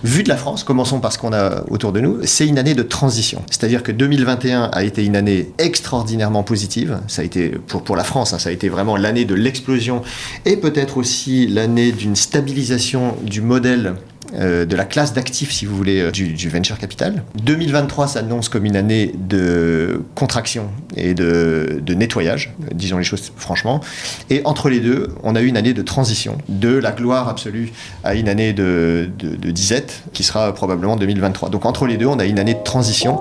Vu de la France, commençons par ce qu'on a autour de nous, c'est une année de transition. C'est-à-dire que 2021 a été une année extraordinairement positive. Ça a été, pour la France, ça a été vraiment l'année de l'explosion et peut-être aussi l'année d'une stabilisation du modèle de la classe d'actifs, si vous voulez, du venture capital. 2023 s'annonce comme une année de contraction et de nettoyage, disons les choses franchement. Et entre les deux, on a eu une année de transition, de la gloire absolue à une année de disette, qui sera probablement 2023. Donc entre les deux, on a une année de transition.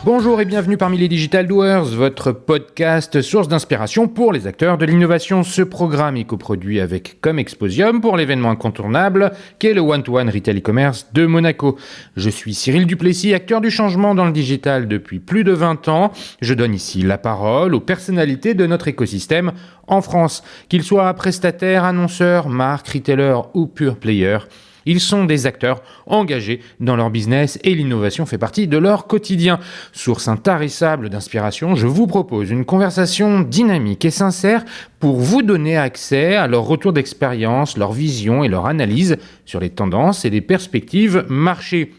Bonjour et bienvenue parmi les Digital Doers, votre podcast source d'inspiration pour les acteurs de l'innovation. Ce programme est coproduit avec Comexposium pour l'événement incontournable qu'est le One-to-One Retail e-commerce de Monaco. Je suis Cyril Duplessis, acteur du changement dans le digital depuis plus de 20 ans. Je donne ici la parole aux personnalités de notre écosystème en France, qu'ils soient prestataires, annonceurs, marques, retailers ou pure players. Ils sont des acteurs engagés dans leur business et l'innovation fait partie de leur quotidien. Source intarissable d'inspiration, je vous propose une conversation dynamique et sincère pour vous donner accès à leur retour d'expérience, leur vision et leur analyse sur les tendances et les perspectives marché.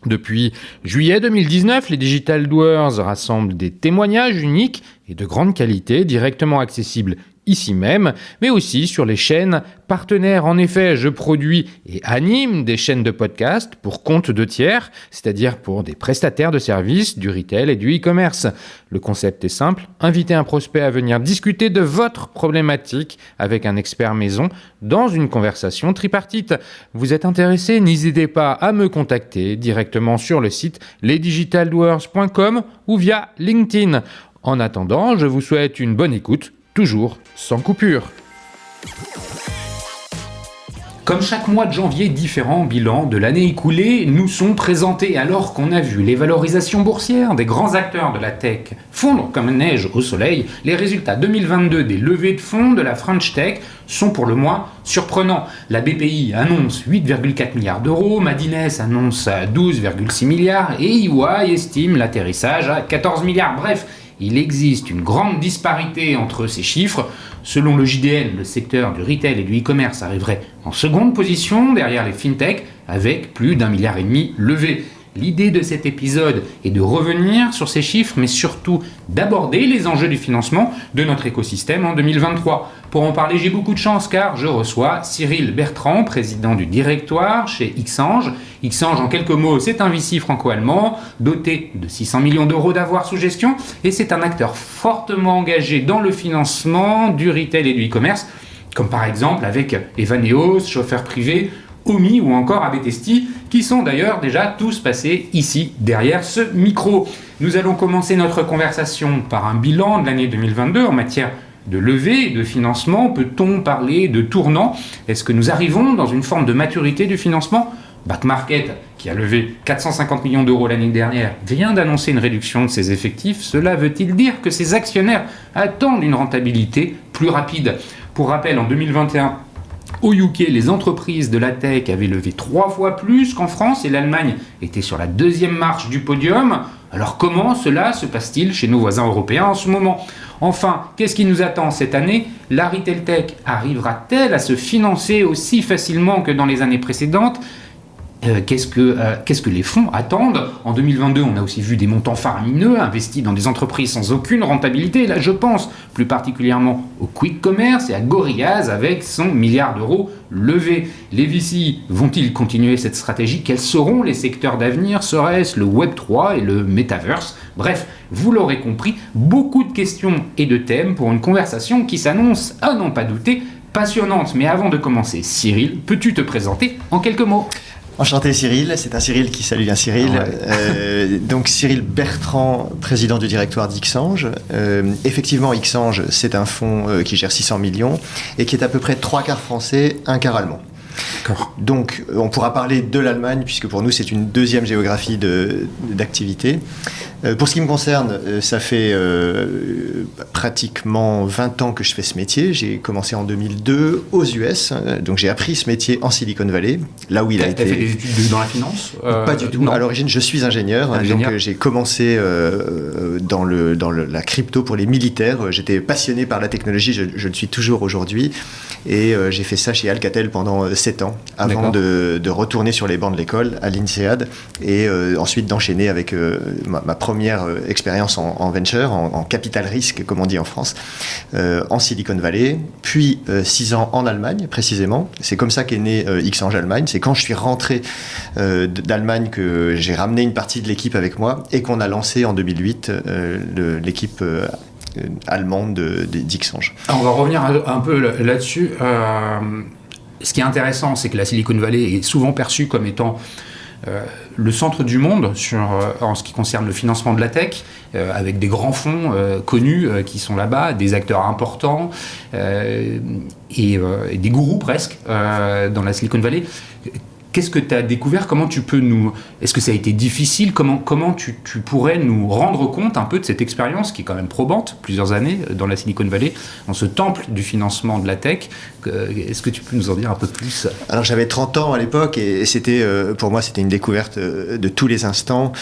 Depuis juillet 2019, les Digital Doers rassemblent des témoignages uniques et de grande qualité directement accessibles ici même, mais aussi sur les chaînes partenaires. En effet, je produis et anime des chaînes de podcast pour compte de tiers, c'est-à-dire pour des prestataires de services, du retail et du e-commerce. Le concept est simple, inviter un prospect à venir discuter de votre problématique avec un expert maison dans une conversation tripartite. Vous êtes intéressé? N'hésitez pas à me contacter directement sur le site lesdigitaldoers.com ou via LinkedIn. En attendant, je vous souhaite une bonne écoute, toujours sans coupure. Comme chaque mois de janvier, différents bilans de l'année écoulée nous sont présentés alors qu'on a vu les valorisations boursières des grands acteurs de la tech fondre comme neige au soleil. Les résultats 2022 des levées de fonds de la French Tech sont pour le moins surprenants. La BPI annonce 8,4 milliards d'euros, Madines annonce 12,6 milliards et EY estime l'atterrissage à 14 milliards. Bref, il existe une grande disparité entre ces chiffres. Selon le JDL, le secteur du retail et du e-commerce arriverait en seconde position derrière les fintech avec plus d'1,5 milliard levé. L'idée de cet épisode est de revenir sur ces chiffres, mais surtout d'aborder les enjeux du financement de notre écosystème en 2023. Pour en parler, j'ai beaucoup de chance car je reçois Cyril Bertrand, président du directoire chez Xange. Xange, en quelques mots, c'est un VC franco-allemand doté de 600 millions d'euros d'avoirs sous gestion et c'est un acteur fortement engagé dans le financement du retail et du e-commerce, comme par exemple avec Evaneos, chauffeur privé, Omi ou encore Abetesti, qui sont d'ailleurs déjà tous passés ici, derrière ce micro. Nous allons commencer notre conversation par un bilan de l'année 2022 en matière de levée et de financement. Peut-on parler de tournant? Est-ce que nous arrivons dans une forme de maturité du financement? Back Market, qui a levé 450 millions d'euros l'année dernière, vient d'annoncer une réduction de ses effectifs. Cela veut-il dire que ses actionnaires attendent une rentabilité plus rapide? Pour rappel, en 2021, au UK, les entreprises de la tech avaient levé 3 fois plus qu'en France et l'Allemagne était sur la deuxième marche du podium. Alors comment cela se passe-t-il chez nos voisins européens en ce moment? Enfin, qu'est-ce qui nous attend cette année? La retail tech arrivera-t-elle à se financer aussi facilement que dans les années précédentes? Qu'est-ce que les fonds attendent? En 2022, on a aussi vu des montants faramineux investis dans des entreprises sans aucune rentabilité. Là, je pense plus particulièrement au Quick Commerce et à Gorillaz avec son milliard d'euros levé. Les VC vont-ils continuer cette stratégie? Quels seront les secteurs d'avenir? Serait-ce le Web3 et le Metaverse? Bref, vous l'aurez compris, beaucoup de questions et de thèmes pour une conversation qui s'annonce, à n'en pas douter, passionnante. Mais avant de commencer, Cyril, peux-tu te présenter en quelques mots? Enchanté Cyril, c'est un Cyril qui salue un Cyril. Ouais. Donc Cyril Bertrand, président du directoire d'Xange. Effectivement, Xange, c'est un fonds qui gère 600 millions et qui est à peu près 3 quarts français, 1 quart allemand. D'accord. Donc, on pourra parler de l'Allemagne, puisque pour nous, c'est une deuxième géographie d'activité. Pour ce qui me concerne, ça fait pratiquement 20 ans que je fais ce métier. J'ai commencé en 2002 aux US, donc j'ai appris ce métier en Silicon Valley, là où il a été... Tu as fait des études dans la finance Pas du tout. Non. À l'origine, je suis ingénieur. Donc j'ai commencé dans la crypto pour les militaires. J'étais passionné par la technologie, je le suis toujours aujourd'hui. Et j'ai fait ça chez Alcatel pendant 7 ans, avant de retourner sur les bancs de l'école à l'INSEAD, et ensuite d'enchaîner avec ma première expérience en venture, en capital risque, comme on dit en France, en Silicon Valley, puis 6 ans en Allemagne, précisément. C'est comme ça qu'est né Xange Allemagne. C'est quand je suis rentré d'Allemagne que j'ai ramené une partie de l'équipe avec moi, et qu'on a lancé en 2008 l'équipe allemande d'Xange. On va revenir un peu là-dessus. Ce qui est intéressant, c'est que la Silicon Valley est souvent perçue comme étant le centre du monde en ce qui concerne le financement de la tech, avec des grands fonds connus qui sont là-bas, des acteurs importants et des gourous presque dans la Silicon Valley. Qu'est-ce que tu as découvert? Comment tu peux nous... Est-ce que ça a été difficile? Comment tu pourrais nous rendre compte un peu de cette expérience qui est quand même probante, plusieurs années dans la Silicon Valley, dans ce temple du financement de la tech? Est-ce que tu peux nous en dire un peu plus? Alors j'avais 30 ans à l'époque et c'était, pour moi, c'était une découverte de tous les instants.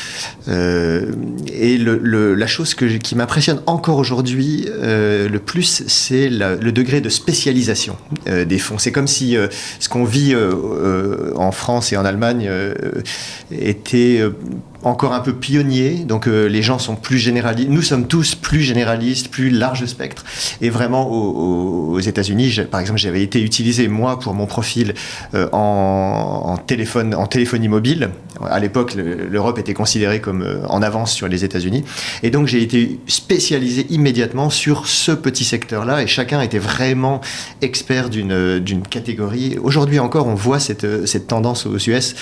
Et la chose qui m'impressionne encore aujourd'hui le plus, c'est le degré de spécialisation des fonds. C'est comme si ce qu'on vit en France et en Allemagne était encore un peu pionnier, donc les gens sont plus généralistes, nous sommes tous plus généralistes, plus large spectre, et vraiment aux États-Unis, par exemple, j'avais été utilisé moi pour mon profil en téléphonie mobile. À l'époque, l'Europe était considérée comme en avance sur les États-Unis, et donc j'ai été spécialisé immédiatement sur ce petit secteur-là, et chacun était vraiment expert d'une catégorie. Aujourd'hui encore, on voit cette tendance aux US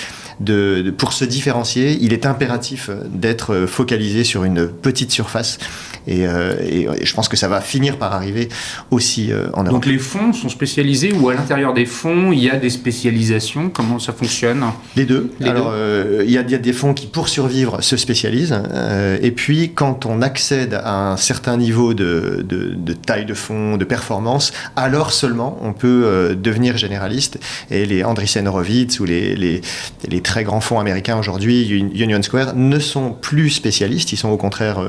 pour se différencier. Il est impératif d'être focalisé sur une petite surface, et je pense que ça va finir par arriver aussi en Europe. Donc les fonds sont spécialisés, ou à l'intérieur des fonds il y a des spécialisations? Comment ça fonctionne? Les deux. Alors il y a des fonds qui, pour survivre, se spécialisent, et puis quand on accède à un certain niveau de taille de fonds, de performance, alors seulement on peut devenir généraliste, et les Andreessen Horowitz ou les très grands fonds américains aujourd'hui, Union Square, ne sont plus spécialistes. Ils sont au contraire,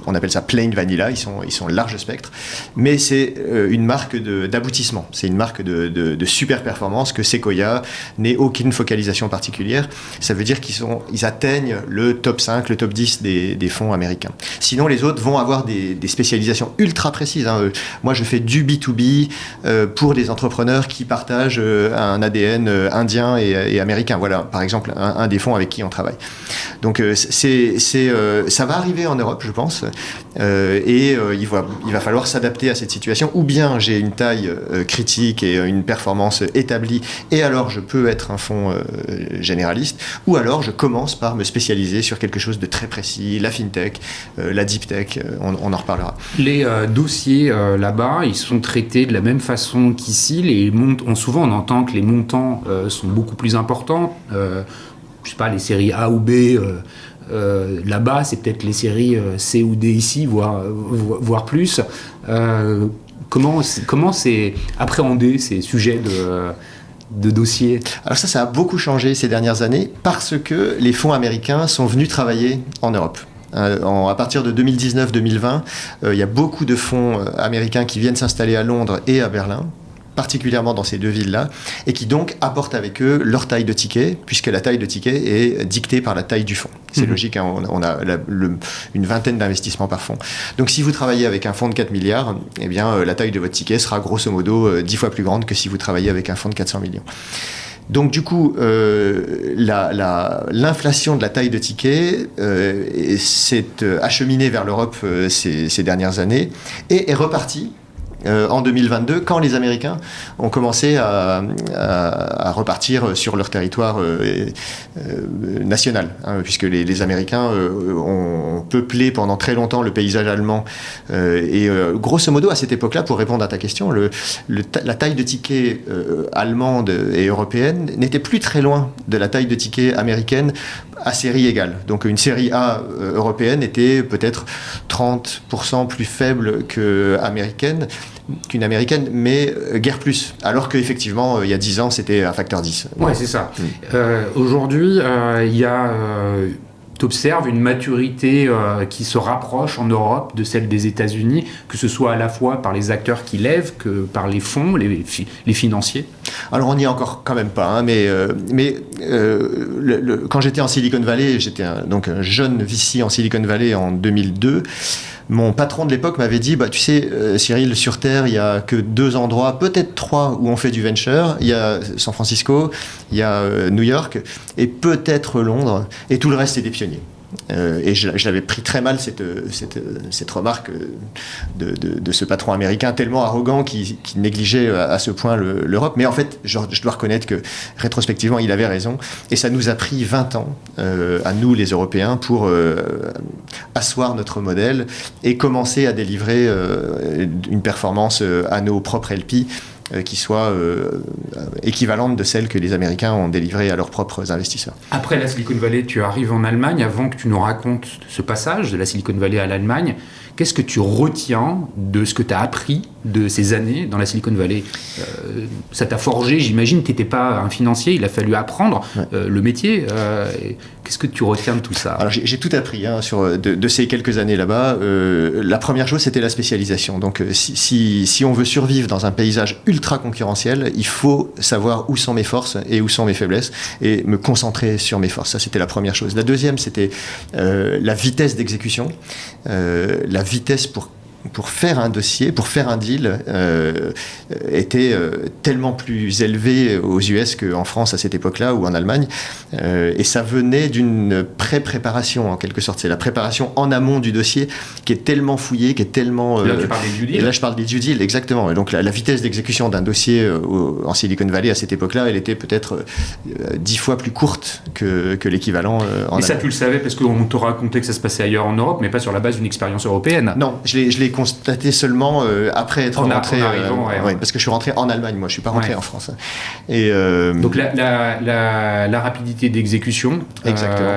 on appelle ça plain vanilla, ils sont large spectre, mais c'est une marque d'aboutissement, c'est une marque de super performance, que Sequoia n'ait aucune focalisation particulière. Ça veut dire qu'ils atteignent le top 5, le top 10 des fonds américains. Sinon, les autres vont avoir des spécialisations ultra précises. Moi, je fais du B2B pour des entrepreneurs qui partagent un ADN indien et américain. Voilà, par exemple, un des fonds avec qui on travaille. Donc, ça va arriver en Europe, je pense, et il va falloir s'adapter à cette situation. Ou bien j'ai une taille critique et une performance établie, et alors je peux être un fonds généraliste, ou alors je commence par me spécialiser sur quelque chose de très précis, la fintech, la deep tech, on en reparlera. Les dossiers là-bas, ils sont traités de la même façon qu'ici. Souvent on entend que les montants sont beaucoup plus importants. Je sais pas, les séries A ou B là-bas, c'est peut-être les séries C ou D ici, voire plus. Comment c'est appréhendé, ces sujets de dossiers? Alors ça a beaucoup changé ces dernières années, parce que les fonds américains sont venus travailler en Europe. À partir de 2019-2020, il y a beaucoup de fonds américains qui viennent s'installer à Londres et à Berlin, particulièrement dans ces deux villes-là, et qui donc apportent avec eux leur taille de ticket, puisque la taille de ticket est dictée par la taille du fonds. C'est logique, on a une vingtaine d'investissements par fonds. Donc si vous travaillez avec un fonds de 4 milliards, eh bien, la taille de votre ticket sera grosso modo 10 fois plus grande que si vous travaillez avec un fonds de 400 millions. Donc du coup, l'inflation de la taille de ticket s'est acheminée vers l'Europe ces dernières années, et est repartie en 2022, quand les Américains ont commencé à repartir sur leur territoire national, puisque les Américains ont peuplé pendant très longtemps le paysage allemand. Et grosso modo, à cette époque-là, pour répondre à ta question, la taille de ticket allemande et européenne n'était plus très loin de la taille de ticket américaine à série égale. Donc une série A européenne était peut-être 30% plus faible qu'une américaine, mais guère plus. Alors qu'effectivement, il y a 10 ans, c'était un facteur 10. Ouais, c'est ça. Aujourd'hui, il y a... t'observes une maturité qui se rapproche en Europe de celle des États-Unis, que ce soit à la fois par les acteurs qui lèvent que par les fonds, les financiers. Alors on n'y est encore quand même pas, quand j'étais en Silicon Valley, j'étais donc un jeune VC en Silicon Valley en 2002. Mon patron de l'époque m'avait dit, tu sais, Cyril, sur Terre, il n'y a que 2 endroits, peut-être 3, où on fait du venture. Il y a San Francisco, il y a New York, et peut-être Londres, et tout le reste, c'est des pionniers. Et je l'avais pris très mal, cette remarque de ce patron américain tellement arrogant qui négligeait à ce point l'Europe. Mais en fait, je dois reconnaître que rétrospectivement, il avait raison. Et ça nous a pris 20 ans, à nous les Européens, pour asseoir notre modèle et commencer à délivrer une performance à nos propres LP qui soit équivalente de celle que les Américains ont délivrée à leurs propres investisseurs. Après la Silicon Valley, tu arrives en Allemagne. Avant que tu nous racontes ce passage de la Silicon Valley à l'Allemagne, qu'est-ce que tu retiens de ce que tu as appris de ces années dans la Silicon Valley? Ça t'a forgé, j'imagine, tu n'étais pas un financier, il a fallu apprendre le métier. Qu'est-ce que tu retiens de tout ça? Alors j'ai tout appris de ces quelques années là-bas. La première chose, c'était la spécialisation. Donc si on veut survivre dans un paysage ultra concurrentiel, il faut savoir où sont mes forces et où sont mes faiblesses et me concentrer sur mes forces. Ça, c'était la première chose. La deuxième, c'était la vitesse d'exécution, la vitesse pour faire un dossier, pour faire un deal, était tellement plus élevé aux US qu'en France à cette époque-là ou en Allemagne. Et ça venait d'une pré-préparation en quelque sorte. C'est la préparation en amont du dossier qui est tellement fouillée, qui est tellement... Là, tu parles des due deals. Et là, je parle des due deals, exactement. Et donc la vitesse d'exécution d'un dossier en Silicon Valley à cette époque-là, elle était peut-être 10 fois plus courte que l'équivalent en Allemagne. Et ça, tu le savais parce qu'on te racontait que ça se passait ailleurs en Europe, mais pas sur la base d'une expérience européenne. Non, je l'ai constaté seulement après être rentré, parce que je suis rentré en Allemagne, moi je suis pas rentré en France. Et donc la rapidité d'exécution. Exactement.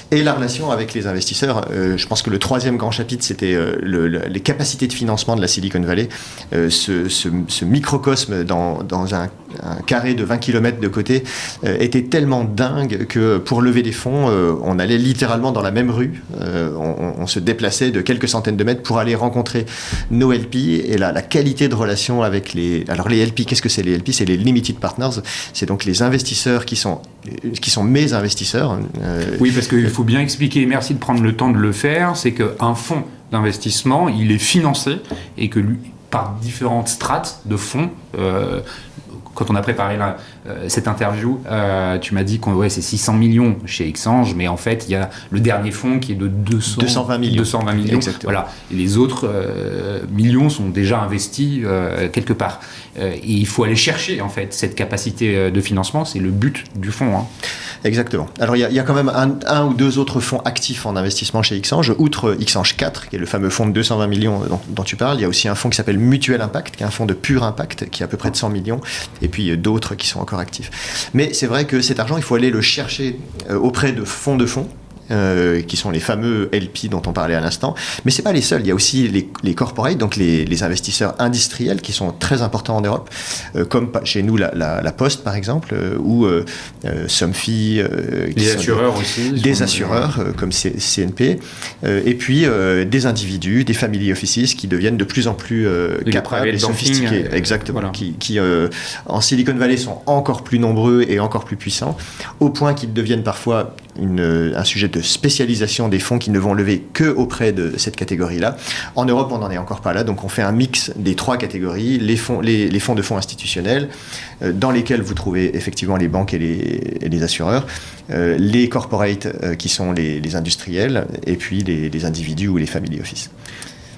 Et la relation avec les investisseurs. Je pense que le troisième grand chapitre, c'était les capacités de financement de la Silicon Valley. Ce microcosme dans un carré de 20 km de côté était tellement dingue que pour lever des fonds, on allait littéralement dans la même rue. On se déplaçait de quelques centaines de mètres pour aller rencontrer nos LP. Et la qualité de relation avec les... Alors les LP, qu'est-ce que c'est les LP? C'est les Limited Partners. C'est donc les investisseurs qui sont mes investisseurs. Oui, parce qu'il faut bien expliquer, merci de prendre le temps de le faire, c'est qu'un fonds d'investissement, il est financé et que lui, par différentes strates de fonds, quand on a préparé cette interview, tu m'as dit que c'est 600 millions chez Xange, mais en fait, il y a le dernier fonds qui est de 220 millions. Exactement. Voilà. Et les autres millions sont déjà investis quelque part. Et il faut aller chercher, en fait, cette capacité de financement. C'est le but du fonds. Exactement. Alors, il y a quand même un ou deux autres fonds actifs en investissement chez Xange. Outre Xange 4, qui est le fameux fonds de 220 millions dont tu parles, il y a aussi un fonds qui s'appelle Mutuel Impact, qui est un fonds de pur impact, qui est à peu près de 100 millions. Et puis d'autres qui sont encore actifs. Mais c'est vrai que cet argent, il faut aller le chercher auprès de fonds, qui sont les fameux LP dont on parlait à l'instant. Mais ce n'est pas les seuls. Il y a aussi les corporates, donc les investisseurs industriels qui sont très importants en Europe, comme chez nous la Poste, par exemple, ou Somfy. Des assureurs aussi. Des assureurs, comme CNP. Et puis des individus, des family offices qui deviennent de plus en plus capables et sophistiqués. Exactement. Voilà. Qui en Silicon Valley sont encore plus nombreux et encore plus puissants, au point qu'ils deviennent parfois un sujet de spécialisation des fonds qui ne vont lever que auprès de cette catégorie-là. En Europe, on n'en est encore pas là, donc on fait un mix des trois catégories, les fonds de fonds institutionnels, dans lesquels vous trouvez effectivement les banques et les assureurs, les corporates qui sont les industriels, et puis les individus ou les family office.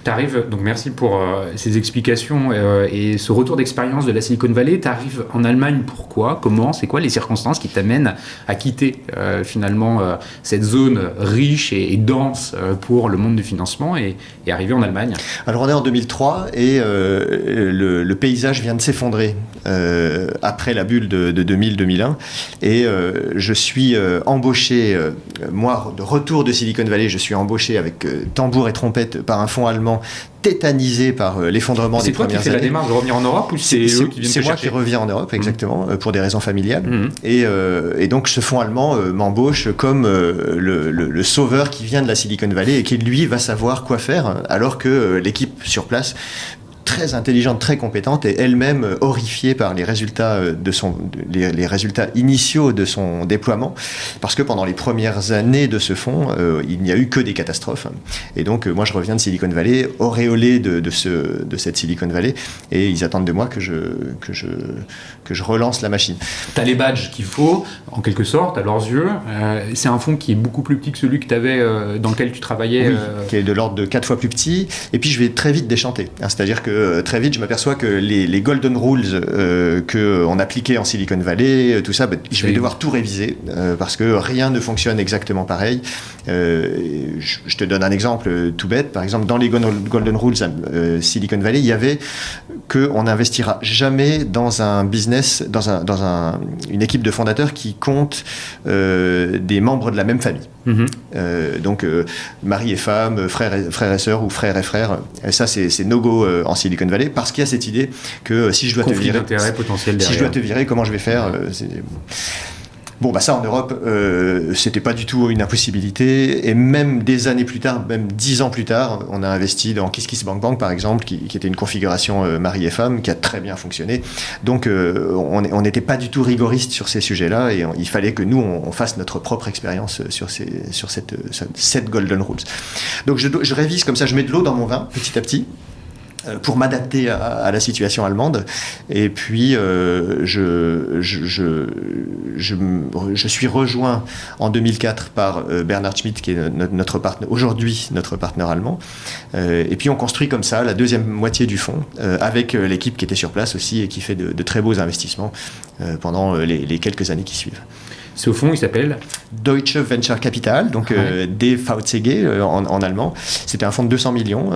T'arrives, donc merci pour ces explications et ce retour d'expérience de la Silicon Valley. Tu arrives en Allemagne, pourquoi? Comment? C'est quoi les circonstances qui t'amènent à quitter finalement cette zone riche et dense pour le monde du financement et arriver en Allemagne? Alors on est en 2003 et le paysage vient de s'effondrer après la bulle de 2000-2001 et je suis embauché, moi de retour de Silicon Valley, je suis embauché avec tambour et trompette par un fonds allemand tétanisé par l'effondrement des premières années. C'est toi qui fais la démarche de revenir en Europe ou c'est eux qui viennent te chercher? C'est moi qui reviens en Europe, exactement, pour des raisons familiales. Et donc ce fonds allemand m'embauche comme le sauveur qui vient de la Silicon Valley et qui lui va savoir quoi faire, alors que l'équipe sur place, très intelligente, très compétente, et elle-même horrifiée par les résultats les résultats initiaux de son déploiement, parce que pendant les premières années de ce fonds, il n'y a eu que des catastrophes. Et donc moi je reviens de Silicon Valley, auréolé de cette Silicon Valley, et ils attendent de moi que je relance la machine. Tu as les badges qu'il faut, en quelque sorte, à leurs yeux. C'est un fonds qui est beaucoup plus petit que celui que tu avais, dans lequel tu travaillais. Oui, qui est de l'ordre de 4 fois plus petit, et puis je vais très vite déchanter. C'est-à-dire que très vite, je m'aperçois que les golden rules qu'on appliquait en Silicon Valley, tout ça, je vais devoir tout réviser parce que rien ne fonctionne exactement pareil. Je te donne un exemple tout bête. Par exemple, dans les golden rules Silicon Valley, il y avait qu'on n'investira jamais dans un business, dans une équipe de fondateurs qui compte des membres de la même famille. Donc mari et femme, frère et sœur ou frère et frère, ça c'est no-go en Silicon Valley, parce qu'il y a cette idée que si je dois conflit d'intérêt potentiel derrière. Si je dois te virer, comment je vais faire? Bon, ça en Europe, c'était pas du tout une impossibilité, et même des années plus tard, même 10 ans plus tard, on a investi dans KissKissBankBank par exemple, qui était une configuration mari et femme, qui a très bien fonctionné. Donc on n'était pas du tout rigoriste sur ces sujets-là, et il fallait que nous, on fasse notre propre expérience sur cette Golden Rules. Donc je révise comme ça, je mets de l'eau dans mon vin, petit à petit, pour m'adapter à la situation allemande. Et puis je suis rejoint en 2004 par Bernhard Schmidt, qui est aujourd'hui notre partenaire allemand. Et puis on construit comme ça la deuxième moitié du fonds, avec l'équipe qui était sur place aussi et qui fait de très beaux investissements pendant les quelques années qui suivent. Ce fonds, il s'appelle Deutsche Venture Capital, donc DVCG en allemand. C'était un fonds de 200 millions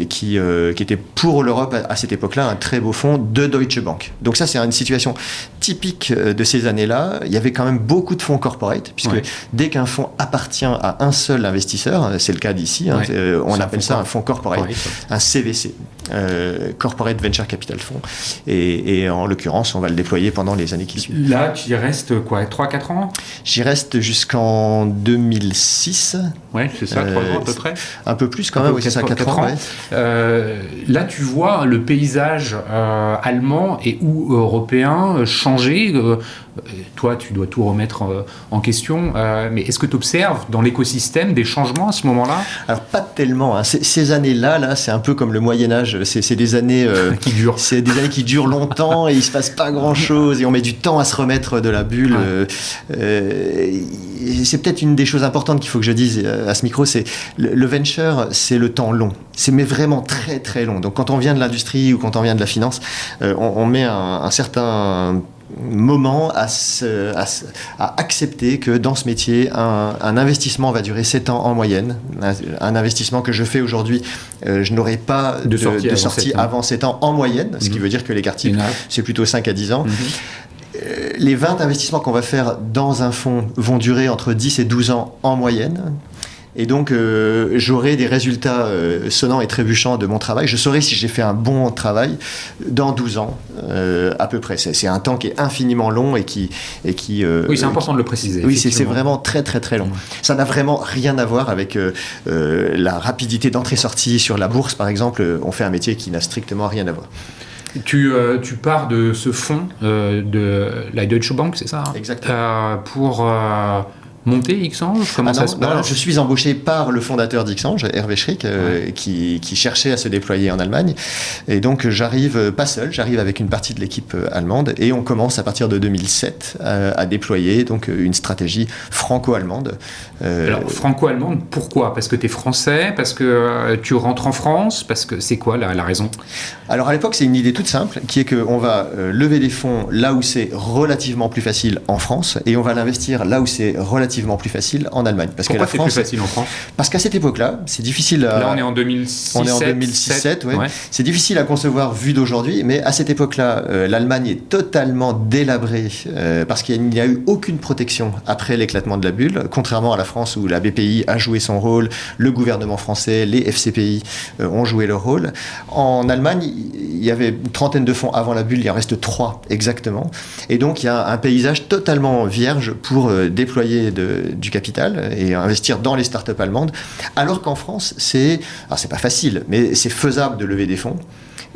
qui était pour l'Europe à cette époque-là un très beau fonds de Deutsche Bank. Donc ça, c'est une situation typique de ces années-là. Il y avait quand même beaucoup de fonds corporate, puisque dès qu'un fonds appartient à un seul investisseur, c'est le cas d'ici, on appelle ça un fonds corporate, un CVC, Corporate Venture Capital Fund. Et en l'occurrence, on va le déployer pendant les années qui suivent. Là, tu y restes quoi, 3-4 ans? J'y reste jusqu'en 2006. Oui, c'est ça, 3 ans à peu près. Un peu plus quand même, oui, c'est ça, 4 ans. Là, tu vois le paysage allemand ou européen changer. Toi, tu dois tout remettre en question. Mais est-ce que tu observes dans l'écosystème des changements à ce moment-là? Alors, pas tellement. Ces années-là, c'est un peu comme le Moyen-Âge. C'est des années qui durent. C'est des années qui durent longtemps et il ne se passe pas grand-chose et on met du temps à se remettre de la bulle. C'est peut-être une des choses importantes qu'il faut que je dise à ce micro, c'est le venture, c'est le temps long. Mais vraiment très très long. Donc quand on vient de l'industrie ou quand on vient de la finance, on met un certain moment à accepter que dans ce métier, un investissement va durer 7 ans en moyenne. Un investissement que je fais aujourd'hui, je n'aurai pas de sortie avant 7 ans en moyenne, ce qui veut dire que l'écart type, c'est plutôt 5 à 10 ans. Les 20 investissements qu'on va faire dans un fonds vont durer entre 10 et 12 ans en moyenne. Et donc, j'aurai des résultats sonnants et trébuchants de mon travail. Je saurai si j'ai fait un bon travail dans 12 ans, à peu près. C'est un temps qui est infiniment long et qui oui, c'est important de le préciser. Oui, c'est vraiment très, très, très long. Ça n'a vraiment rien à voir avec la rapidité d'entrée-sortie sur la bourse, par exemple. On fait un métier qui n'a strictement rien à voir. Tu pars de ce fonds de la Deutsche Bank, c'est ça? Exactement. Pour monté Xange? Comment ça se passe? Non, je suis embauché par le fondateur d'Xange, Hervé Schrick, qui cherchait à se déployer en Allemagne. Et donc j'arrive pas seul, j'arrive avec une partie de l'équipe allemande et on commence à partir de 2007 à déployer donc une stratégie franco-allemande. Alors franco-allemande, pourquoi? Parce que tu es français? Parce que tu rentres en France? Parce que c'est quoi la raison? Alors à l'époque, c'est une idée toute simple qui est qu'on va lever des fonds là où c'est relativement plus facile en France et on va l'investir là où c'est relativement plus facile en Allemagne. Parce Pourquoi que c'est plus facile en France? Parce qu'à cette époque-là, c'est difficile à... Là, on est en 2006. On est en 2007, ouais. C'est difficile à concevoir vu d'aujourd'hui, mais à cette époque-là, l'Allemagne est totalement délabrée parce qu'il n'y a eu aucune protection après l'éclatement de la bulle, contrairement à la France où la BPI a joué son rôle, le gouvernement français, les FCPI ont joué leur rôle. En Allemagne, il y avait une trentaine de fonds avant la bulle, il en reste 3 exactement. Et donc, il y a un paysage totalement vierge pour déployer du capital et investir dans les startups allemandes, alors qu'en France, c'est pas facile, mais c'est faisable de lever des fonds.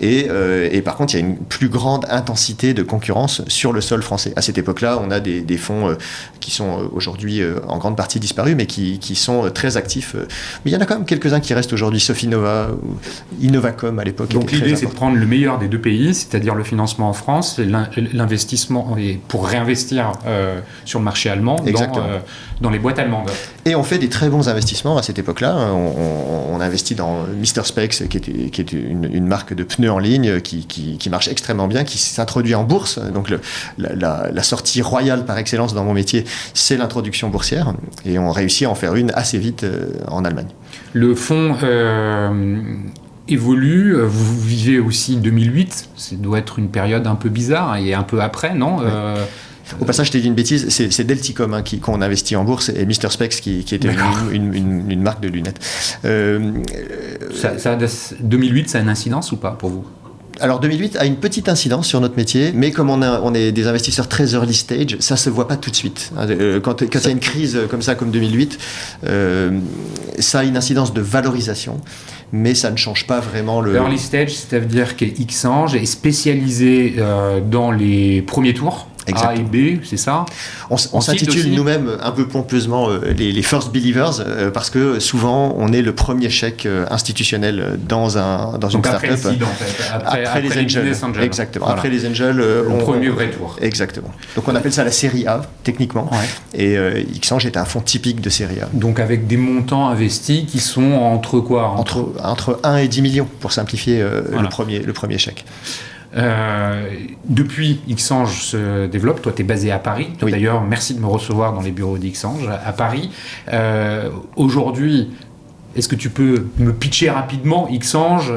Et par contre, il y a une plus grande intensité de concurrence sur le sol français. À cette époque-là, on a des fonds qui sont aujourd'hui en grande partie disparus, mais qui sont très actifs. Mais il y en a quand même quelques-uns qui restent aujourd'hui, Sofinova ou Innovacom à l'époque. Donc l'idée, c'est de prendre le meilleur des deux pays, c'est-à-dire le financement en France, l'investissement pour réinvestir sur le marché allemand dans les boîtes allemandes. Et on fait des très bons investissements à cette époque-là. On investit dans Mr. Spex, qui est une marque de pneus en ligne qui marche extrêmement bien, qui s'introduit en bourse. Donc la sortie royale par excellence dans mon métier, c'est l'introduction boursière. Et on réussit à en faire une assez vite en Allemagne. Le fonds évolue. Vous vivez aussi 2008. Ça doit être une période un peu bizarre et un peu après, non? Au passage, je t'ai dit une bêtise, c'est Delticom qu'on investit en bourse et Mr. Spex qui était une marque de lunettes. 2008, ça a une incidence ou pas pour vous? Alors 2008 a une petite incidence sur notre métier, mais comme on est des investisseurs très early stage, ça se voit pas tout de suite. Quand il y a une crise comme ça, comme 2008, ça a une incidence de valorisation, mais ça ne change pas vraiment le... Early stage, c'est-à-dire que Xange est spécialisé dans les premiers tours. Exactement. A et B, c'est ça? On s'intitule nous-mêmes un peu pompeusement les first believers parce que souvent on est le premier chèque institutionnel dans une après startup. Après les angels. Exactement. Voilà. Après les angels, le premier vrai tour. Exactement. Donc on appelle ça la série A techniquement. Ouais. Et Xange est un fonds typique de série A. Donc avec des montants investis qui sont entre quoi? Entre 1 et 10 millions pour simplifier le premier chèque. Depuis, Xange se développe. Toi, tu es basé à Paris. Oui. D'ailleurs, merci de me recevoir dans les bureaux d'Xange à Paris. Aujourd'hui, est-ce que tu peux me pitcher rapidement Xange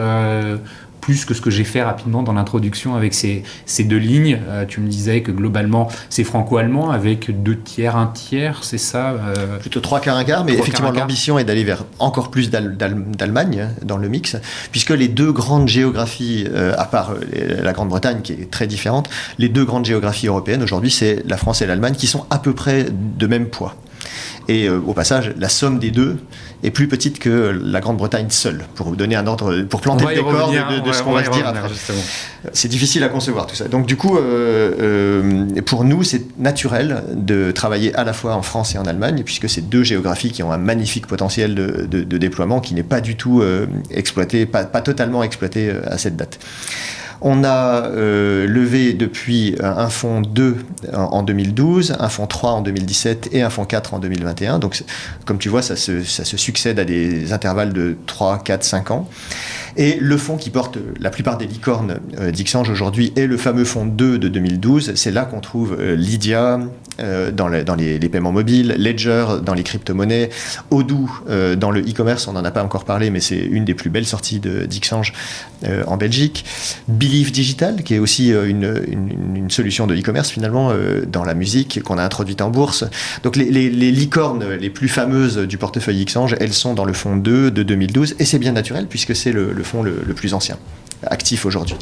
plus que ce que j'ai fait rapidement dans l'introduction avec ces deux lignes? Tu me disais que globalement, c'est franco-allemand avec 2 tiers, 1 tiers, c'est ça? Plutôt 3 quarts, 1 quart, mais effectivement, l'ambition est d'aller vers encore plus d'Allemagne dans le mix, puisque les 2 grandes géographies, à part la Grande-Bretagne qui est très différente, les 2 grandes géographies européennes aujourd'hui, c'est la France et l'Allemagne qui sont à peu près de même poids. Et au passage, la somme des 2 est plus petite que la Grande-Bretagne seule, pour vous donner un ordre, pour planter le décor de ce qu'on va se dire après. C'est difficile à concevoir tout ça. Donc du coup, pour nous, c'est naturel de travailler à la fois en France et en Allemagne, puisque c'est 2 géographies qui ont un magnifique potentiel de déploiement qui n'est pas du tout exploité, pas totalement exploité à cette date. On a levé depuis un fonds 2 en 2012, un fonds 3 en 2017 et un fonds 4 en 2021. Donc, comme tu vois, ça se succède à des intervalles de 3, 4, 5 ans. Et le fonds qui porte la plupart des licornes d'Xange aujourd'hui est le fameux fonds 2 de 2012. C'est là qu'on trouve Lydia dans les paiements mobiles, Ledger dans les crypto-monnaies, Odoo dans le e-commerce, on n'en a pas encore parlé, mais c'est une des plus belles sorties d'Xange en Belgique. Believe Digital, qui est aussi une solution de e-commerce finalement dans la musique, qu'on a introduite en bourse. Donc les licornes les plus fameuses du portefeuille Xange, elles sont dans le fonds 2 de 2012, et c'est bien naturel puisque c'est le fonds le plus ancien, actif aujourd'hui.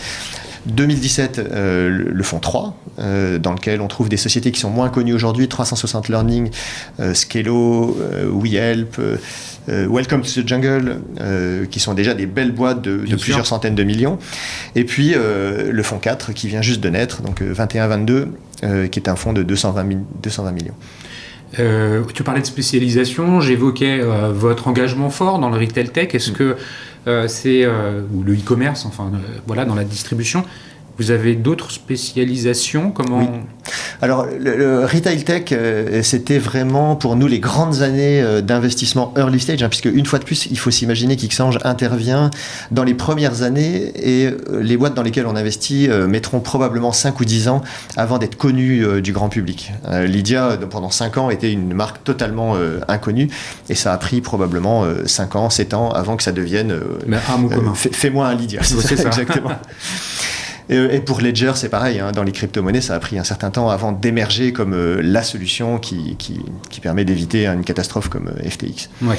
2017, le fonds 3, dans lequel on trouve des sociétés qui sont moins connues aujourd'hui, 360 Learning, Scalo, WeHelp, Welcome to the Jungle, qui sont déjà des belles boîtes de plusieurs centaines de millions. Et puis le fonds 4 qui vient juste de naître, donc 21-22, qui est un fonds de 220 millions. Tu parlais de spécialisation, j'évoquais votre engagement fort dans le retail tech. Est-ce que ou le e-commerce, voilà, dans la distribution, vous avez d'autres spécialisations? Comment... Oui. Alors, le retail tech, c'était vraiment pour nous les grandes années d'investissement early stage, puisque une fois de plus, il faut s'imaginer qu'Xange intervient dans les premières années et les boîtes dans lesquelles on investit mettront probablement 5 ou 10 ans avant d'être connues du grand public. Lydia, pendant 5 ans, était une marque totalement inconnue et ça a pris probablement 5 ans, 7 ans avant que ça devienne... un mot commun. Fais-moi un Lydia, c'est ça. Exactement. Et pour Ledger, c'est pareil, dans les crypto-monnaies, ça a pris un certain temps avant d'émerger comme la solution qui permet d'éviter une catastrophe comme FTX. Ouais.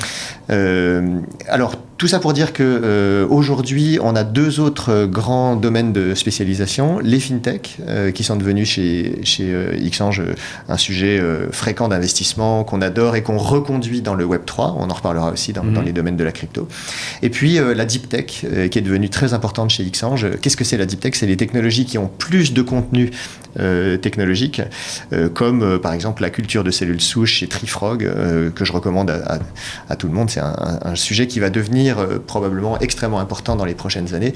Alors, tout ça pour dire qu'aujourd'hui, on a 2 autres grands domaines de spécialisation. Les fintech, qui sont devenus chez Xange un sujet fréquent d'investissement, qu'on adore et qu'on reconduit dans le Web3. On en reparlera aussi dans les domaines de la crypto. Et puis, la deep tech, qui est devenue très importante chez Xange. Qu'est-ce que c'est la deep tech? C'est les technologies qui ont plus de contenu technologique, comme par exemple la culture de cellules souches chez Trifrog, que je recommande à tout le monde. C'est un sujet qui va devenir probablement extrêmement important dans les prochaines années,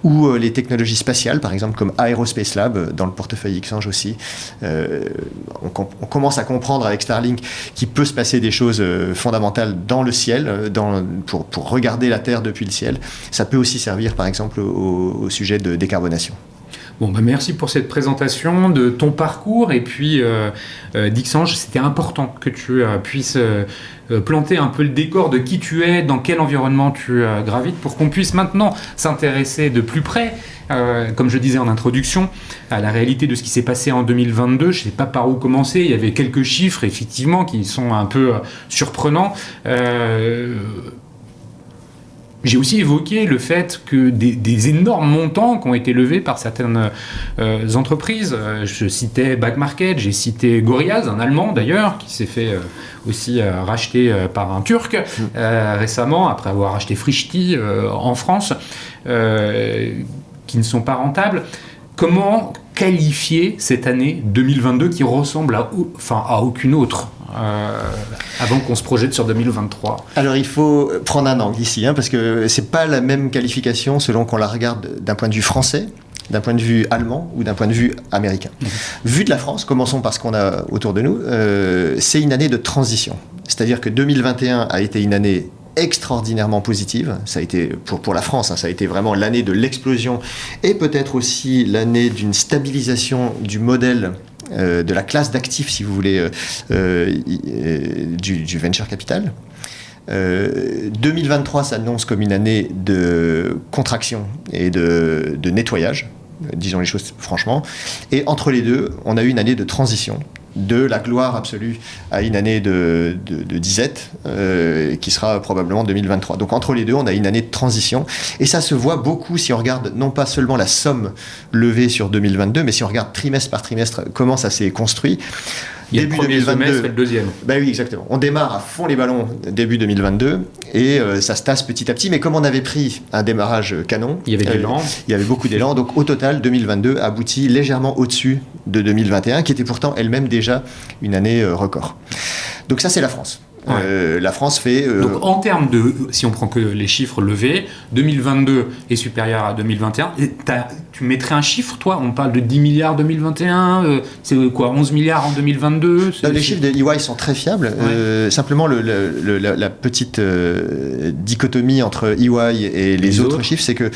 ou les technologies spatiales, par exemple comme Aerospace Lab, dans le portefeuille Xange aussi. On commence à comprendre avec Starlink qu'il peut se passer des choses fondamentales dans le ciel, pour regarder la Terre depuis le ciel. Ça peut aussi servir par exemple au sujet de décarbonation. Bon, merci pour cette présentation de ton parcours et puis d'Xange. C'était important que tu puisses planter un peu le décor de qui tu es, dans quel environnement tu gravites, pour qu'on puisse maintenant s'intéresser de plus près, comme je disais en introduction, à la réalité de ce qui s'est passé en 2022. Je ne sais pas par où commencer. Il y avait quelques chiffres, effectivement, qui sont un peu surprenants. J'ai aussi évoqué le fait que des énormes montants qui ont été levés par certaines entreprises. Je citais Back Market, j'ai cité Gorillaz, un Allemand d'ailleurs, qui s'est fait aussi racheter par un Turc récemment, après avoir racheté Frishti en France, qui ne sont pas rentables. Comment qualifier cette année 2022 qui ressemble à aucune autre avant qu'on se projette sur 2023? Alors il faut prendre un angle ici, parce que c'est pas la même qualification selon qu'on la regarde d'un point de vue français, d'un point de vue allemand ou d'un point de vue américain. Vu de la France, commençons par ce qu'on a autour de nous, c'est une année de transition. C'est-à-dire que 2021 a été une année extraordinairement positive. Ça a été pour la France, ça a été vraiment l'année de l'explosion et peut-être aussi l'année d'une stabilisation du modèle de la classe d'actifs, si vous voulez, du venture capital. 2023 s'annonce comme une année de contraction et de nettoyage, disons les choses franchement. Et entre les deux, on a eu une année de transition, de la gloire absolue à une année de disette, qui sera probablement 2023. Donc entre les deux, on a une année de transition. Et ça se voit beaucoup si on regarde non pas seulement la somme levée sur 2022, mais si on regarde trimestre par trimestre comment ça s'est construit. Il y a début le premier 2022, semestre et le deuxième. Ben oui, exactement. On démarre à fond les ballons début 2022 et ça se tasse petit à petit. Mais comme on avait pris un démarrage canon, il y avait de l'élan. Il y avait beaucoup d'élan. Donc au total, 2022 aboutit légèrement au-dessus de 2021, qui était pourtant elle-même déjà une année record. Donc ça, c'est la France. Ouais. La France fait... Donc en termes de... Si on prend que les chiffres levés, 2022 est supérieur à 2021. Tu mettrais un chiffre, toi? On parle de 10 milliards 2021, c'est quoi, 11 milliards en 2022? Les chiffres de EY sont très fiables. Ouais. Simplement, la petite dichotomie entre EY et les autres chiffres, c'est que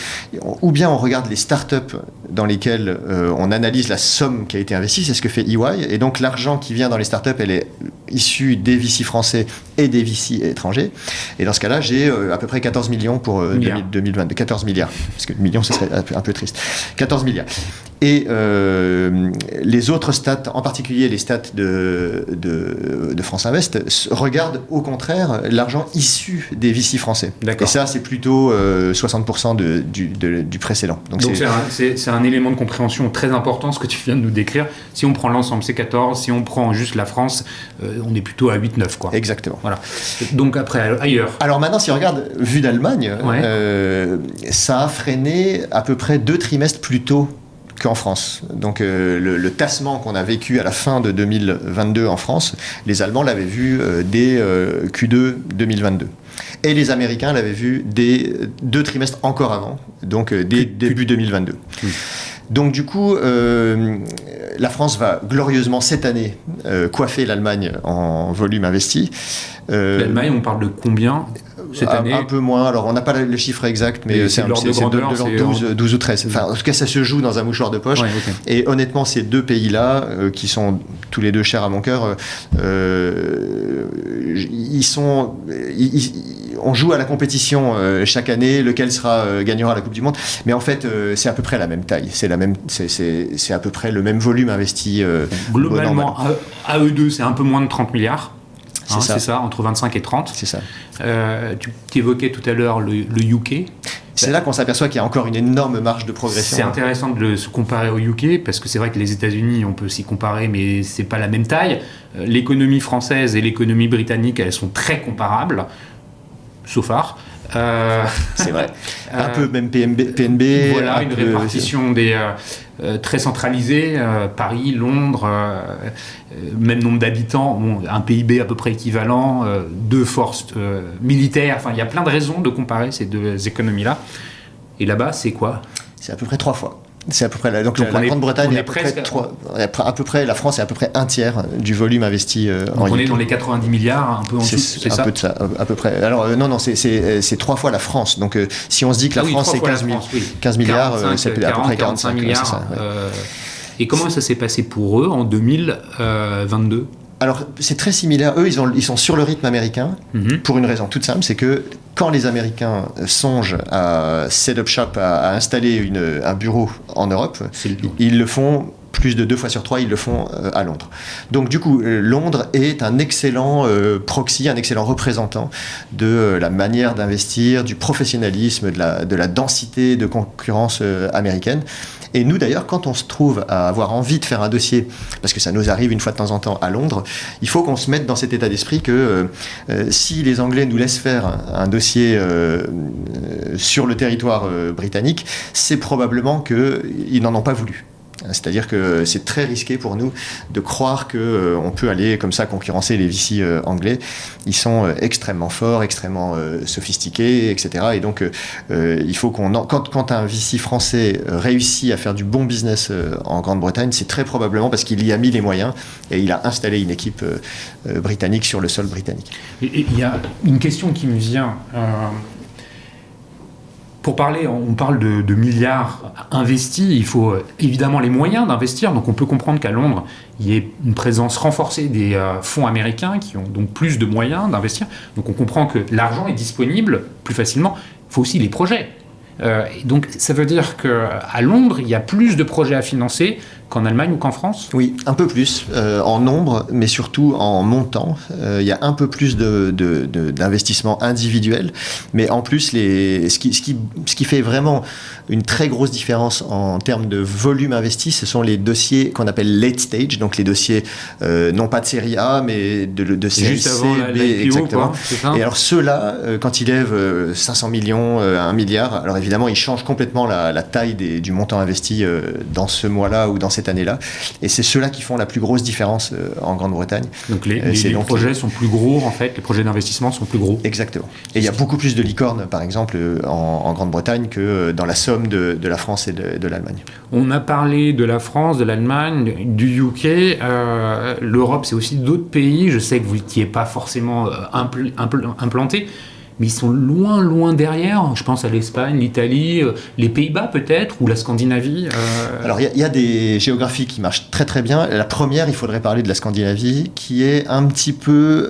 ou bien on regarde les startups dans lesquelles on analyse la somme qui a été investie, c'est ce que fait EY, et donc l'argent qui vient dans les startups, elle est issue des VC français et des VC étrangers. Et dans ce cas-là, j'ai à peu près 14 millions pour 2022. 14 milliards, parce que millions, ça serait un peu triste. 14 milliards. Et les autres stats, en particulier les stats de France Invest, regardent au contraire l'argent issu des VC français. D'accord. Et ça, c'est plutôt 60% du précédent. Donc c'est un élément de compréhension très important, ce que tu viens de nous décrire. Si on prend l'ensemble, c'est 14. Si on prend juste la France, on est plutôt à 8-9, quoi. Exactement. Voilà. Donc après, ailleurs. Alors maintenant, si on regarde, vu d'Allemagne, ça a freiné à peu près 2 trimestres plus tôt qu'en France. Donc le tassement qu'on a vécu à la fin de 2022 en France, les Allemands l'avaient vu dès Q2 2022. Et les Américains l'avaient vu dès 2 trimestres encore avant, donc dès début 2022. Donc du coup, la France va glorieusement cette année coiffer l'Allemagne en volume investi. L'Allemagne, on parle de combien cette année? Un peu moins, alors on n'a pas le chiffre exact, mais c'est de l'ordre 12 ou 13. Enfin, en tout cas, ça se joue dans un mouchoir de poche. Ouais, okay. Et honnêtement, ces 2 pays-là, qui sont tous les 2 chers à mon cœur, on joue à la compétition chaque année, lequel gagnera la Coupe du Monde. Mais en fait, c'est à peu près la même taille. C'est à peu près le même volume investi. Globalement, à eux deux, c'est un peu moins de 30 milliards. C'est ça, entre 25 et 30. C'est ça. Tu évoquais tout à l'heure le UK. C'est là qu'on s'aperçoit qu'il y a encore une énorme marge de progression. C'est intéressant de se comparer au UK, parce que c'est vrai que les États-Unis, on peut s'y comparer, mais c'est pas la même taille. L'économie française et l'économie britannique, elles sont très comparables, so far. C'est vrai. Un peu même PNB. Voilà, une répartition très centralisée. Paris, Londres, même nombre d'habitants, un PIB à peu près équivalent, 2 forces militaires. Enfin, il y a plein de raisons de comparer ces 2 économies-là. Et là-bas, c'est quoi? C'est à peu près 3 fois. C'est à peu près donc la Grande-Bretagne est à peu près la France est à peu près un tiers du volume investi en UK. On est dans les 90 milliards, un peu en dessous, c'est ça? Un peu de ça, à peu près. Alors non, c'est 3 fois la France. Donc si on se dit que la France c'est 15 milliards, ça peut être à peu près 45 milliards. Ça, Et comment ça s'est passé pour eux en 2022? Alors, c'est très similaire. Eux, ils sont sur le rythme américain pour une raison toute simple, c'est que quand les Américains songent à set up shop, à installer un bureau en Europe, ils le font plus de 2 fois sur 3, ils le font à Londres. Donc du coup, Londres est un excellent proxy, un excellent représentant de la manière d'investir, du professionnalisme, de la densité de concurrence américaine. Et nous d'ailleurs, quand on se trouve à avoir envie de faire un dossier, parce que ça nous arrive une fois de temps en temps à Londres, il faut qu'on se mette dans cet état d'esprit que si les Anglais nous laissent faire un dossier sur le territoire britannique, c'est probablement qu'ils n'en ont pas voulu. C'est-à-dire que c'est très risqué pour nous de croire qu'on peut aller comme ça concurrencer les VC anglais. Ils sont extrêmement forts, extrêmement sophistiqués, etc. Et donc, il faut quand un VC français réussit à faire du bon business en Grande-Bretagne, c'est très probablement parce qu'il y a mis les moyens et il a installé une équipe britannique sur le sol britannique. Il y a une question qui me vient. Pour parler, on parle de milliards investis, il faut évidemment les moyens d'investir, donc on peut comprendre qu'à Londres, il y ait une présence renforcée des fonds américains qui ont donc plus de moyens d'investir, donc on comprend que l'argent est disponible plus facilement, il faut aussi les projets. Et donc ça veut dire qu'à Londres, il y a plus de projets à financer qu'en Allemagne ou qu'en France? Oui, un peu plus en nombre, mais surtout en montant. Il y a un peu plus d'investissement individuel, mais en plus, ce qui fait vraiment une très grosse différence en termes de volume investi, ce sont les dossiers qu'on appelle late stage, donc les dossiers non pas de série A, mais de série C, B, exactement. Et alors ceux-là, quand ils lèvent 500 millions, 1 milliard, alors évidemment, ils changent complètement la taille du montant investi dans ce mois-là ou dans cette année-là. Et c'est ceux-là qui font la plus grosse différence en Grande-Bretagne. Donc les projets sont plus gros, en fait, les projets d'investissement sont plus gros. Exactement. Et il y a beaucoup plus de licornes, par exemple, en Grande-Bretagne que dans la somme de la France et de l'Allemagne. On a parlé de la France, de l'Allemagne, du UK. L'Europe, c'est aussi d'autres pays. Je sais que vous n'y êtes pas forcément implanté, mais ils sont loin derrière. Je pense à l'Espagne, l'Italie, les Pays-Bas peut-être, ou la Scandinavie. Alors il y a des géographies qui marchent très très bien. La première, il faudrait parler de la Scandinavie, qui est un petit peu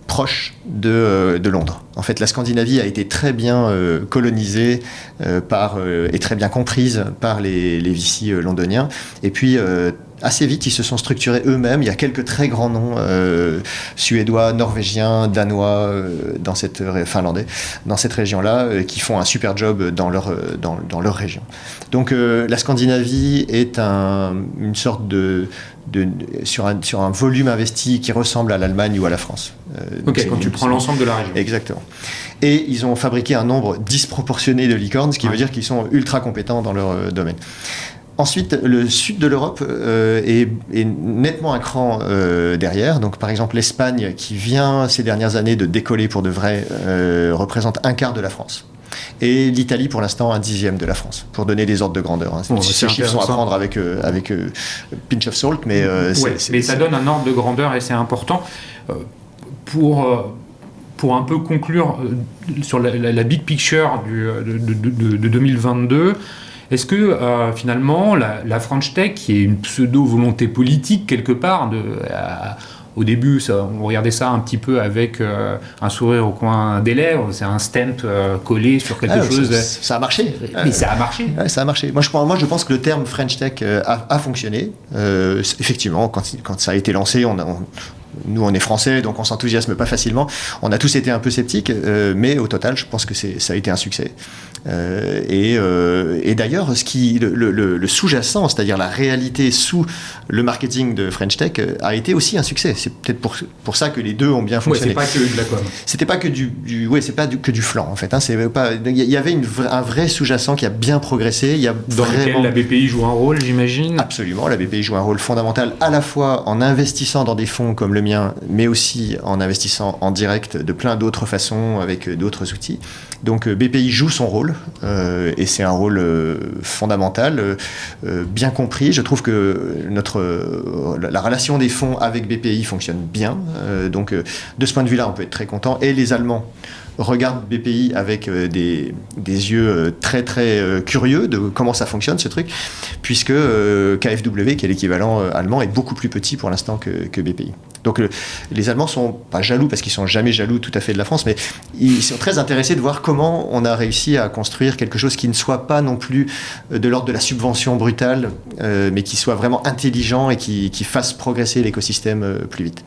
proche de Londres. En fait, la Scandinavie a été très bien colonisée et très bien comprise par les VC londoniens. Et puis Assez vite, ils se sont structurés eux-mêmes. Il y a quelques très grands noms suédois, norvégiens, danois, finlandais, dans cette région-là, qui font un super job dans leur région. Donc la Scandinavie est une sorte sur un volume investi qui ressemble à l'Allemagne ou à la France. Quand tu prends l'ensemble de la région. Exactement. Et ils ont fabriqué un nombre disproportionné de licornes, ce qui veut dire qu'ils sont ultra compétents dans leur domaine. Ensuite, le sud de l'Europe est nettement un cran derrière. Donc, par exemple, l'Espagne, qui vient ces dernières années de décoller pour de vrai, représente un quart de la France. Et l'Italie, pour l'instant, 1/10 de la France, pour donner des ordres de grandeur. Ces chiffres sont à prendre avec pinch of salt, mais... mais ça donne un ordre de grandeur et c'est important. Pour un peu conclure sur la big picture de 2022, est-ce que finalement la French Tech, qui est une pseudo-volonté politique quelque part, au début on regardait ça un petit peu avec un sourire au coin des lèvres, c'est un stamp collé sur quelque chose. Ça a marché. Mais ça a marché. Ouais, ça a marché. Moi je pense que le terme French Tech a fonctionné. Effectivement, quand ça a été lancé, nous, on est français, donc on s'enthousiasme pas facilement. On a tous été un peu sceptiques, mais au total, je pense que ça a été un succès. Et d'ailleurs, le sous-jacent, c'est-à-dire la réalité sous le marketing de French Tech, a été aussi un succès. C'est peut-être pour ça que les deux ont bien fonctionné. Ouais, c'est pas que de la com. C'était pas que que du flan en fait. Il y avait un vrai sous-jacent qui a bien progressé. Dans lequel la BPI joue un rôle, j'imagine. Absolument, la BPI joue un rôle fondamental à la fois en investissant dans des fonds comme le mien, mais aussi en investissant en direct de plein d'autres façons avec d'autres outils. Donc BPI joue son rôle et c'est un rôle fondamental, bien compris. Je trouve que la relation des fonds avec BPI fonctionne bien. Donc de ce point de vue-là, on peut être très content. Et les Allemands regardent BPI avec des yeux très très curieux de comment ça fonctionne ce truc, puisque KfW, qui est l'équivalent allemand, est beaucoup plus petit pour l'instant que BPI. Donc les Allemands sont pas jaloux, parce qu'ils sont jamais jaloux tout à fait de la France, mais ils sont très intéressés de voir comment on a réussi à construire quelque chose qui ne soit pas non plus de l'ordre de la subvention brutale, mais qui soit vraiment intelligent et qui fasse progresser l'écosystème plus vite.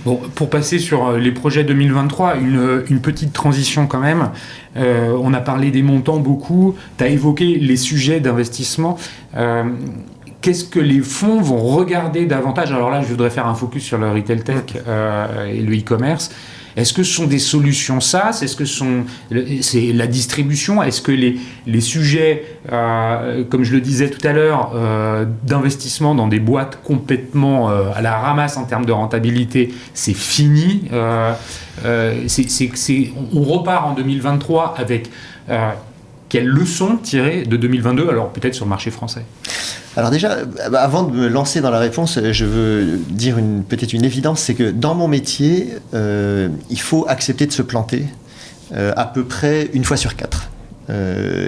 Bon, pour passer sur les projets 2023, une petite transition quand même. On a parlé des montants beaucoup, tu as évoqué les sujets d'investissement. Qu'est-ce que les fonds vont regarder davantage ? Alors là, je voudrais faire un focus sur le retail tech et le e-commerce. Est-ce que ce sont des solutions SaaS ? Est-ce que c'est la distribution ? Est-ce que les sujets, comme je le disais tout à l'heure, d'investissement dans des boîtes complètement à la ramasse en termes de rentabilité, c'est fini ? On repart en 2023 avec quelles leçons tirer de 2022, alors peut-être sur le marché français ? Alors déjà, avant de me lancer dans la réponse, je veux dire peut-être une évidence, c'est que dans mon métier, il faut accepter de se planter à peu près 1 fois sur 4.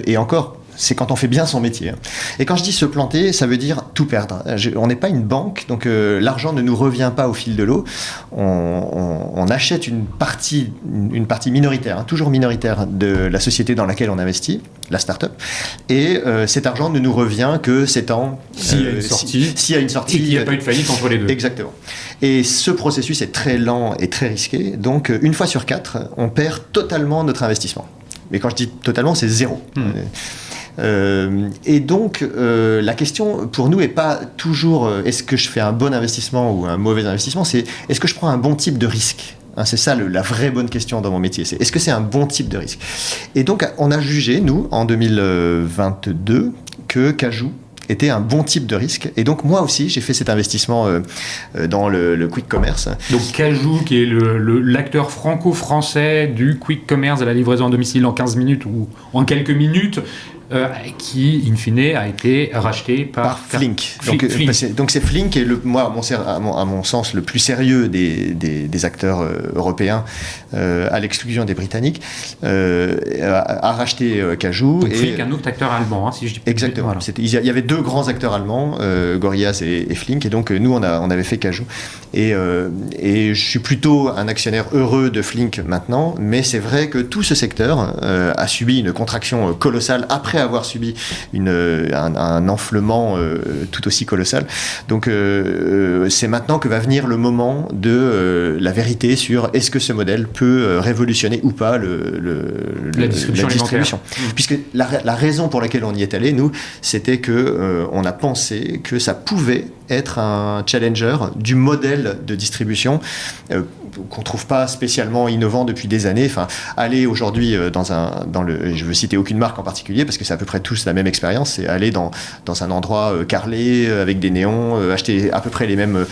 Et encore, c'est quand on fait bien son métier. Et quand je dis se planter, ça veut dire tout perdre. On n'est pas une banque, donc l'argent ne nous revient pas au fil de l'eau. On achète une partie minoritaire, toujours minoritaire, de la société dans laquelle on investit, la start-up. Et cet argent ne nous revient que 7 ans. S'il y a une sortie. S'il y a une sortie. Et qu'il n'y a pas eu de faillite entre les deux. Exactement. Et ce processus est très lent et très risqué. Donc 1 fois sur 4, on perd totalement notre investissement. Mais quand je dis totalement, c'est 0. Et donc, la question pour nous n'est pas toujours est-ce que je fais un bon investissement ou un mauvais investissement, c'est est-ce que je prends un bon type de risque ? C'est ça la vraie bonne question dans mon métier, c'est est-ce que c'est un bon type de risque ? Et donc, on a jugé, nous, en 2022, que Cajoo était un bon type de risque. Et donc, moi aussi, j'ai fait cet investissement dans le quick commerce. Donc, Cajoo, qui est l'acteur franco-français du quick commerce, de la livraison à domicile en 15 minutes ou en quelques minutes, qui, in fine, a été racheté par Flink. Flink. Donc c'est Flink qui est, à mon sens, le plus sérieux des acteurs européens, à l'exclusion des Britanniques, a racheté Cajoo. Donc Flink, un autre acteur allemand, si je dis pas. Exactement. Voilà. Il y avait 2 grands acteurs allemands, Gorillaz et Flink, et donc nous, on avait fait Cajoo. Et je suis plutôt un actionnaire heureux de Flink maintenant, mais c'est vrai que tout ce secteur a subi une contraction colossale après après avoir subi un enflement tout aussi colossal. Donc c'est maintenant que va venir le moment de la vérité sur est-ce que ce modèle peut révolutionner ou pas la distribution. Puisque la raison pour laquelle on y est allé, nous, c'était que on a pensé que ça pouvait être un challenger du modèle de distribution qu'on ne trouve pas spécialement innovant depuis des années. Enfin, aller aujourd'hui je veux citer aucune marque en particulier parce que c'est à peu près tous la même expérience, c'est aller dans un endroit carrelé avec des néons, acheter à peu près les mêmes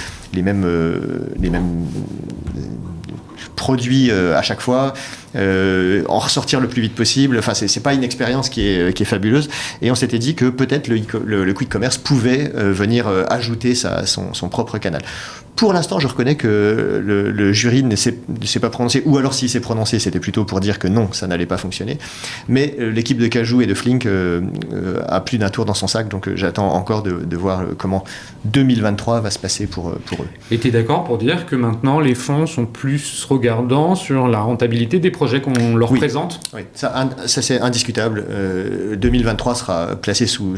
produits à chaque fois, en ressortir le plus vite possible. Enfin, c'est pas une expérience qui est fabuleuse. Et on s'était dit que peut-être le quick commerce pouvait venir ajouter son propre canal. Pour l'instant, je reconnais que le jury ne s'est pas prononcé, ou alors s'il s'est prononcé, c'était plutôt pour dire que non, ça n'allait pas fonctionner. Mais l'équipe de Cajoo et de Flink a plus d'un tour dans son sac, donc j'attends encore de voir comment 2023 va se passer pour eux. Et tu es d'accord pour dire que maintenant, les fonds sont plus regardants sur la rentabilité des projets qu'on leur présente ? Oui, ça c'est indiscutable. 2023 sera placé sous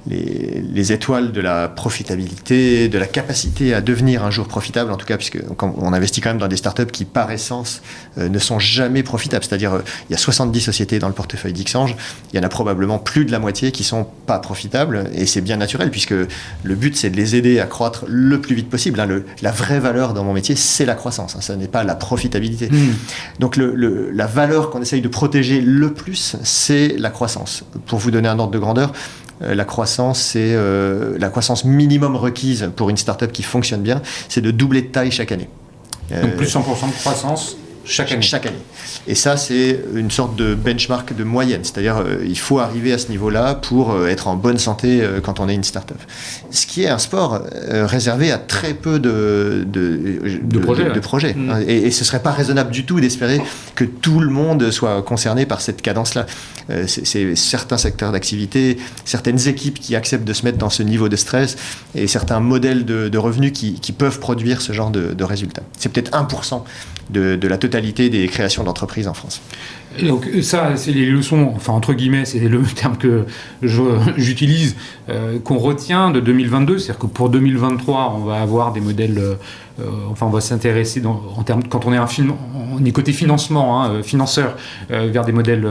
les étoiles de la profitabilité, de la capacité à devenir un jour profitable, en tout cas, puisque on investit quand même dans des startups qui, par essence, ne sont jamais profitables. C'est-à-dire, il y a 70 sociétés dans le portefeuille d'Xange, il y en a probablement plus de la moitié qui sont pas profitables, et c'est bien naturel, puisque le but, c'est de les aider à croître le plus vite possible. La vraie valeur dans mon métier, c'est la croissance, ça n'est pas la profitabilité. Donc, la valeur qu'on essaye de protéger le plus, c'est la croissance. Pour vous donner un ordre de grandeur, la croissance, c'est la croissance minimum requise pour une startup qui fonctionne bien, c'est de doubler de taille chaque année. Donc plus 100% de croissance chaque année. Et ça, c'est une sorte de benchmark de moyenne. C'est-à-dire, il faut arriver à ce niveau-là pour être en bonne santé quand on est une start-up. Ce qui est un sport réservé à très peu de projets. Et ce ne serait pas raisonnable du tout d'espérer que tout le monde soit concerné par cette cadence-là. C'est certains secteurs d'activité, certaines équipes qui acceptent de se mettre dans ce niveau de stress et certains modèles de revenus qui peuvent produire ce genre de résultats. C'est peut-être 1% de la totalité des créations d'entreprises en France. Et donc ça, c'est les leçons, enfin entre guillemets, c'est le terme que j'utilise, qu'on retient de 2022, c'est-à-dire que pour 2023, on va avoir des modèles, on va s'intéresser en termes, quand on est côté financement, financeur, vers des modèles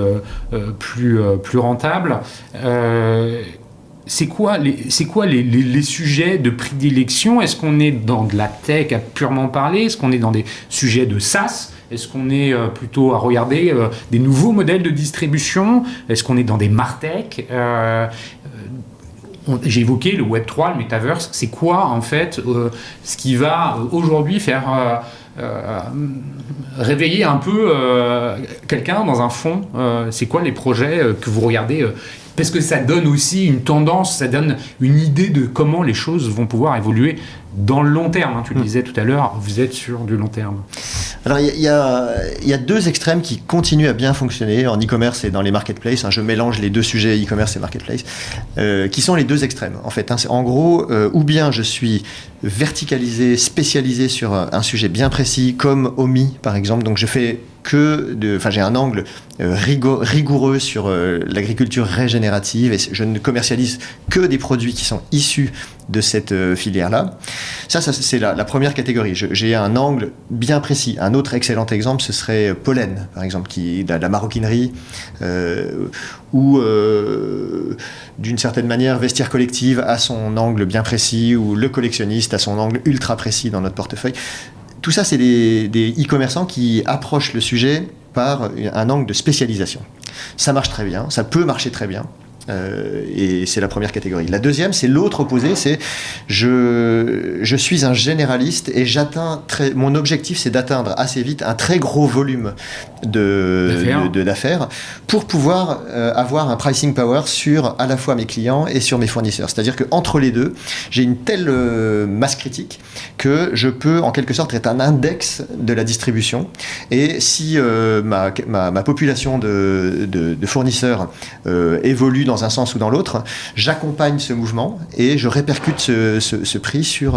plus rentables. C'est quoi les sujets de prédilection ? Est-ce qu'on est dans de la tech à purement parler ? Est-ce qu'on est dans des sujets de SaaS ? Est-ce qu'on est plutôt à regarder des nouveaux modèles de distribution ? Est-ce qu'on est dans des martech ? J'ai évoqué le Web3, le Metaverse. C'est quoi, en fait, ce qui va aujourd'hui faire réveiller un peu quelqu'un dans un fond ? C'est quoi les projets que vous regardez parce que ça donne aussi une tendance, ça donne une idée de comment les choses vont pouvoir évoluer dans le long terme. Tu le disais tout à l'heure, vous êtes sur du long terme. Alors, il y a deux extrêmes qui continuent à bien fonctionner en e-commerce et dans les marketplaces. Je mélange les deux sujets, e-commerce et marketplace, qui sont les deux extrêmes. En fait, en gros, ou bien je suis verticalisé, spécialisé sur un sujet bien précis, comme Omi, par exemple. Donc, je fais j'ai un angle rigoureux sur l'agriculture régénérative et je ne commercialise que des produits qui sont issus de cette filière-là. Ça c'est la première catégorie. J'ai un angle bien précis. Un autre excellent exemple, ce serait Pollen, par exemple, qui est de la maroquinerie ou d'une certaine manière, Vestiaire Collective a son angle bien précis ou le collectionniste a son angle ultra précis dans notre portefeuille. Tout ça, c'est des e-commerçants qui approchent le sujet par un angle de spécialisation. Ça marche très bien, ça peut marcher très bien. Et c'est la première catégorie. La deuxième, c'est l'autre opposé, c'est je suis un généraliste et mon objectif, c'est d'atteindre assez vite un très gros volume d'affaires pour pouvoir avoir un pricing power sur à la fois mes clients et sur mes fournisseurs. C'est-à-dire qu'entre les deux, j'ai une telle masse critique que je peux en quelque sorte être un index de la distribution. Et si ma population de fournisseurs évolue dans dans un sens ou dans l'autre, j'accompagne ce mouvement et je répercute ce prix sur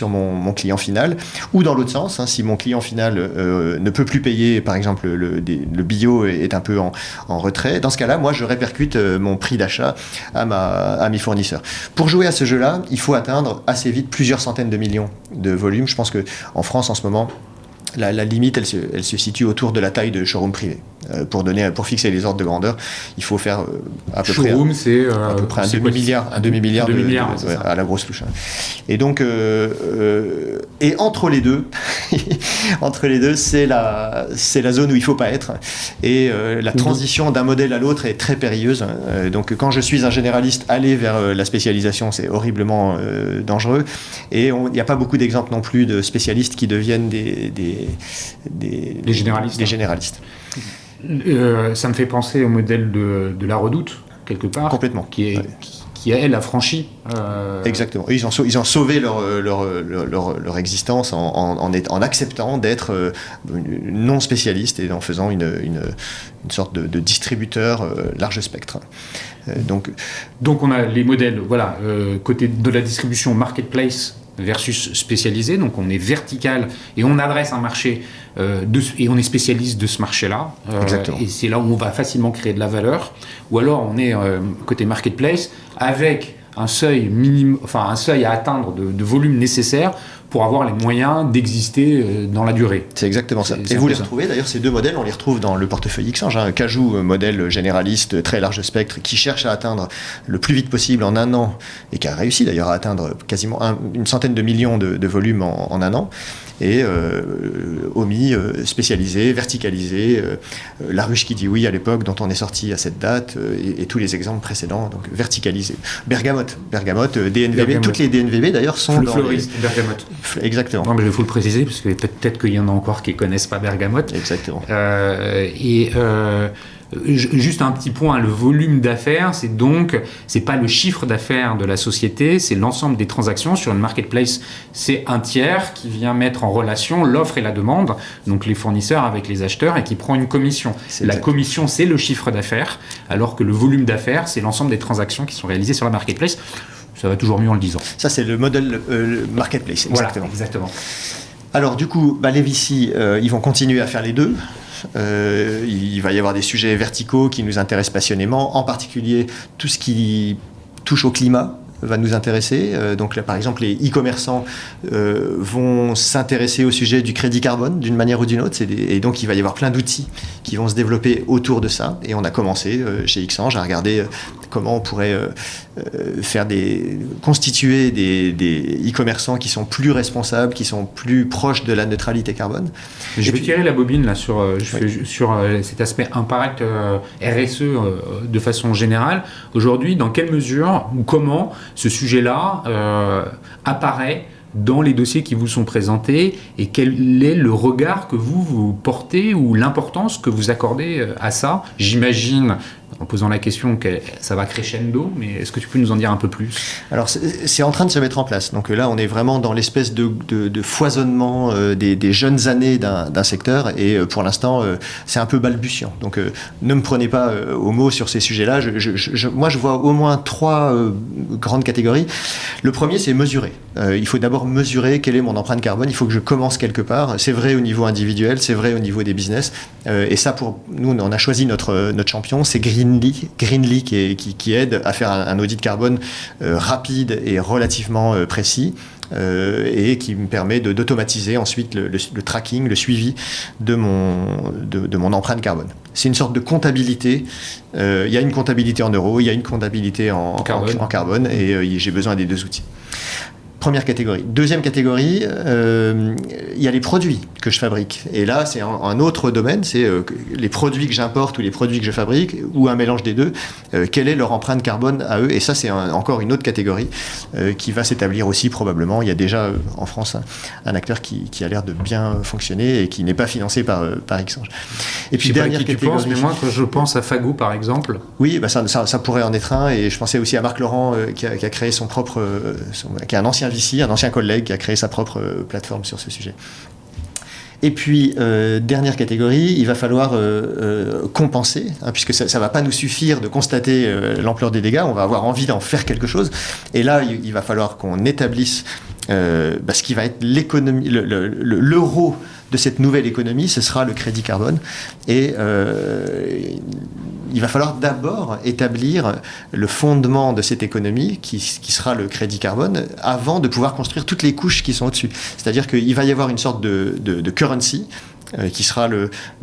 mon client final, ou dans l'autre sens, si mon client final ne peut plus payer, par exemple le bio est un peu en retrait, dans ce cas-là, moi je répercute mon prix d'achat à mes fournisseurs. Pour jouer à ce jeu-là, il faut atteindre assez vite plusieurs centaines de millions de volumes. Je pense qu'en France en ce moment, la limite, elle se situe autour de la taille de showroom privé. Pour fixer les ordres de grandeur, il faut faire à peu près un demi-milliard à la grosse louche. Et donc, et entre les deux, c'est la zone où il ne faut pas être. Et la transition d'un modèle à l'autre est très périlleuse. Donc, quand je suis un généraliste, aller vers la spécialisation, c'est horriblement dangereux. Et il n'y a pas beaucoup d'exemples non plus de spécialistes qui deviennent des généralistes. Ça me fait penser au modèle de la Redoute, quelque part. Complètement. Qui elle, a franchi. Exactement. Ils ont sauvé leur existence en acceptant d'être non spécialistes et en faisant une sorte de distributeur large spectre. Donc on a les modèles, côté de la distribution marketplace versus spécialisé, donc on est vertical et on adresse un marché et on est spécialiste de ce marché-là. Et c'est là où on va facilement créer de la valeur. Ou alors on est côté marketplace avec un seuil à atteindre de volume nécessaire pour avoir les moyens d'exister dans la durée. C'est exactement ça. Et vous les retrouvez, d'ailleurs, ces deux modèles, on les retrouve dans le portefeuille Xange. Cajoo, modèle généraliste, très large spectre, qui cherche à atteindre le plus vite possible en un an, et qui a réussi d'ailleurs à atteindre quasiment une centaine de millions de volumes en un an. Et OMI, spécialisé, verticalisé, La Ruche qui dit oui à l'époque, dont on est sorti à cette date, et tous les exemples précédents, donc verticalisé. Bergamote, DNVB, toutes les DNVB d'ailleurs sont dans fleuriste, Bergamote. Exactement. Non, mais il faut le préciser, parce que peut-être qu'il y en a encore qui ne connaissent pas Bergamote. Exactement. Juste un petit point, le volume d'affaires, c'est pas le chiffre d'affaires de la société, c'est l'ensemble des transactions. Sur une marketplace, c'est un tiers qui vient mettre en relation l'offre et la demande, donc les fournisseurs avec les acheteurs, et qui prend une commission. La commission, c'est le chiffre d'affaires, alors que le volume d'affaires, c'est l'ensemble des transactions qui sont réalisées sur la marketplace. Ça va toujours mieux en le disant. Ça, c'est le modèle marketplace, exactement. Voilà, exactement. Alors du coup, les VC, ils vont continuer à faire les deux. Il va y avoir des sujets verticaux qui nous intéressent passionnément, en particulier tout ce qui touche au climat va nous intéresser. Donc là, par exemple, les e-commerçants vont s'intéresser au sujet du crédit carbone d'une manière ou d'une autre. Et donc, il va y avoir plein d'outils qui vont se développer autour de ça. Et on a commencé chez Xange à regarder comment on pourrait constituer des e-commerçants qui sont plus responsables, qui sont plus proches de la neutralité carbone. Je vais tirer la bobine là sur cet aspect impact RSE de façon générale. Aujourd'hui, dans quelle mesure ou comment ce sujet-là apparaît dans les dossiers qui vous sont présentés, et quel est le regard que vous portez ou l'importance que vous accordez à ça? J'imagine, en posant la question, que ça va crescendo, mais est-ce que tu peux nous en dire un peu plus? Alors, c'est en train de se mettre en place. Donc là, on est vraiment dans l'espèce de foisonnement des jeunes années d'un secteur, et pour l'instant, c'est un peu balbutiant. Donc, ne me prenez pas au mot sur ces sujets-là. Moi, je vois au moins trois grandes catégories. Le premier, c'est mesurer. Il faut d'abord mesurer quelle est mon empreinte carbone. Il faut que je commence quelque part. C'est vrai au niveau individuel, c'est vrai au niveau des business. Et ça, pour nous, on a choisi notre champion, c'est Greenly qui aide à faire un audit carbone rapide et relativement précis. Et qui me permet d'automatiser ensuite le tracking, le suivi de mon empreinte carbone. C'est une sorte de comptabilité. Il y a une comptabilité en euros, il y a une comptabilité en carbone, et j'ai besoin des deux outils. Première catégorie. Deuxième catégorie, il y a les produits que je fabrique. Et là, c'est un autre domaine, c'est les produits que j'importe ou les produits que je fabrique, ou un mélange des deux, quelle est leur empreinte carbone à eux. Et ça, c'est encore une autre catégorie qui va s'établir aussi probablement. Il y a déjà en France un acteur qui a l'air de bien fonctionner et qui n'est pas financé par Xange. Et puis, dernière catégorie. Tu penses, mais moi, quand je pense à Fago, par exemple. Oui, ça pourrait en être un. Et je pensais aussi à Marc Laurent, qui a créé son propre... qui est un ancien VC, un ancien collègue qui a créé sa propre plateforme sur ce sujet. Et puis, dernière catégorie, il va falloir compenser, puisque ça ne va pas nous suffire de constater l'ampleur des dégâts, on va avoir envie d'en faire quelque chose. Et là, il va falloir qu'on établisse ce qui va être l'économie, l'euro de cette nouvelle économie, ce sera le crédit carbone. Et il va falloir d'abord établir le fondement de cette économie, qui sera le crédit carbone, avant de pouvoir construire toutes les couches qui sont au-dessus. C'est-à-dire qu'il va y avoir une sorte de currency, qui sera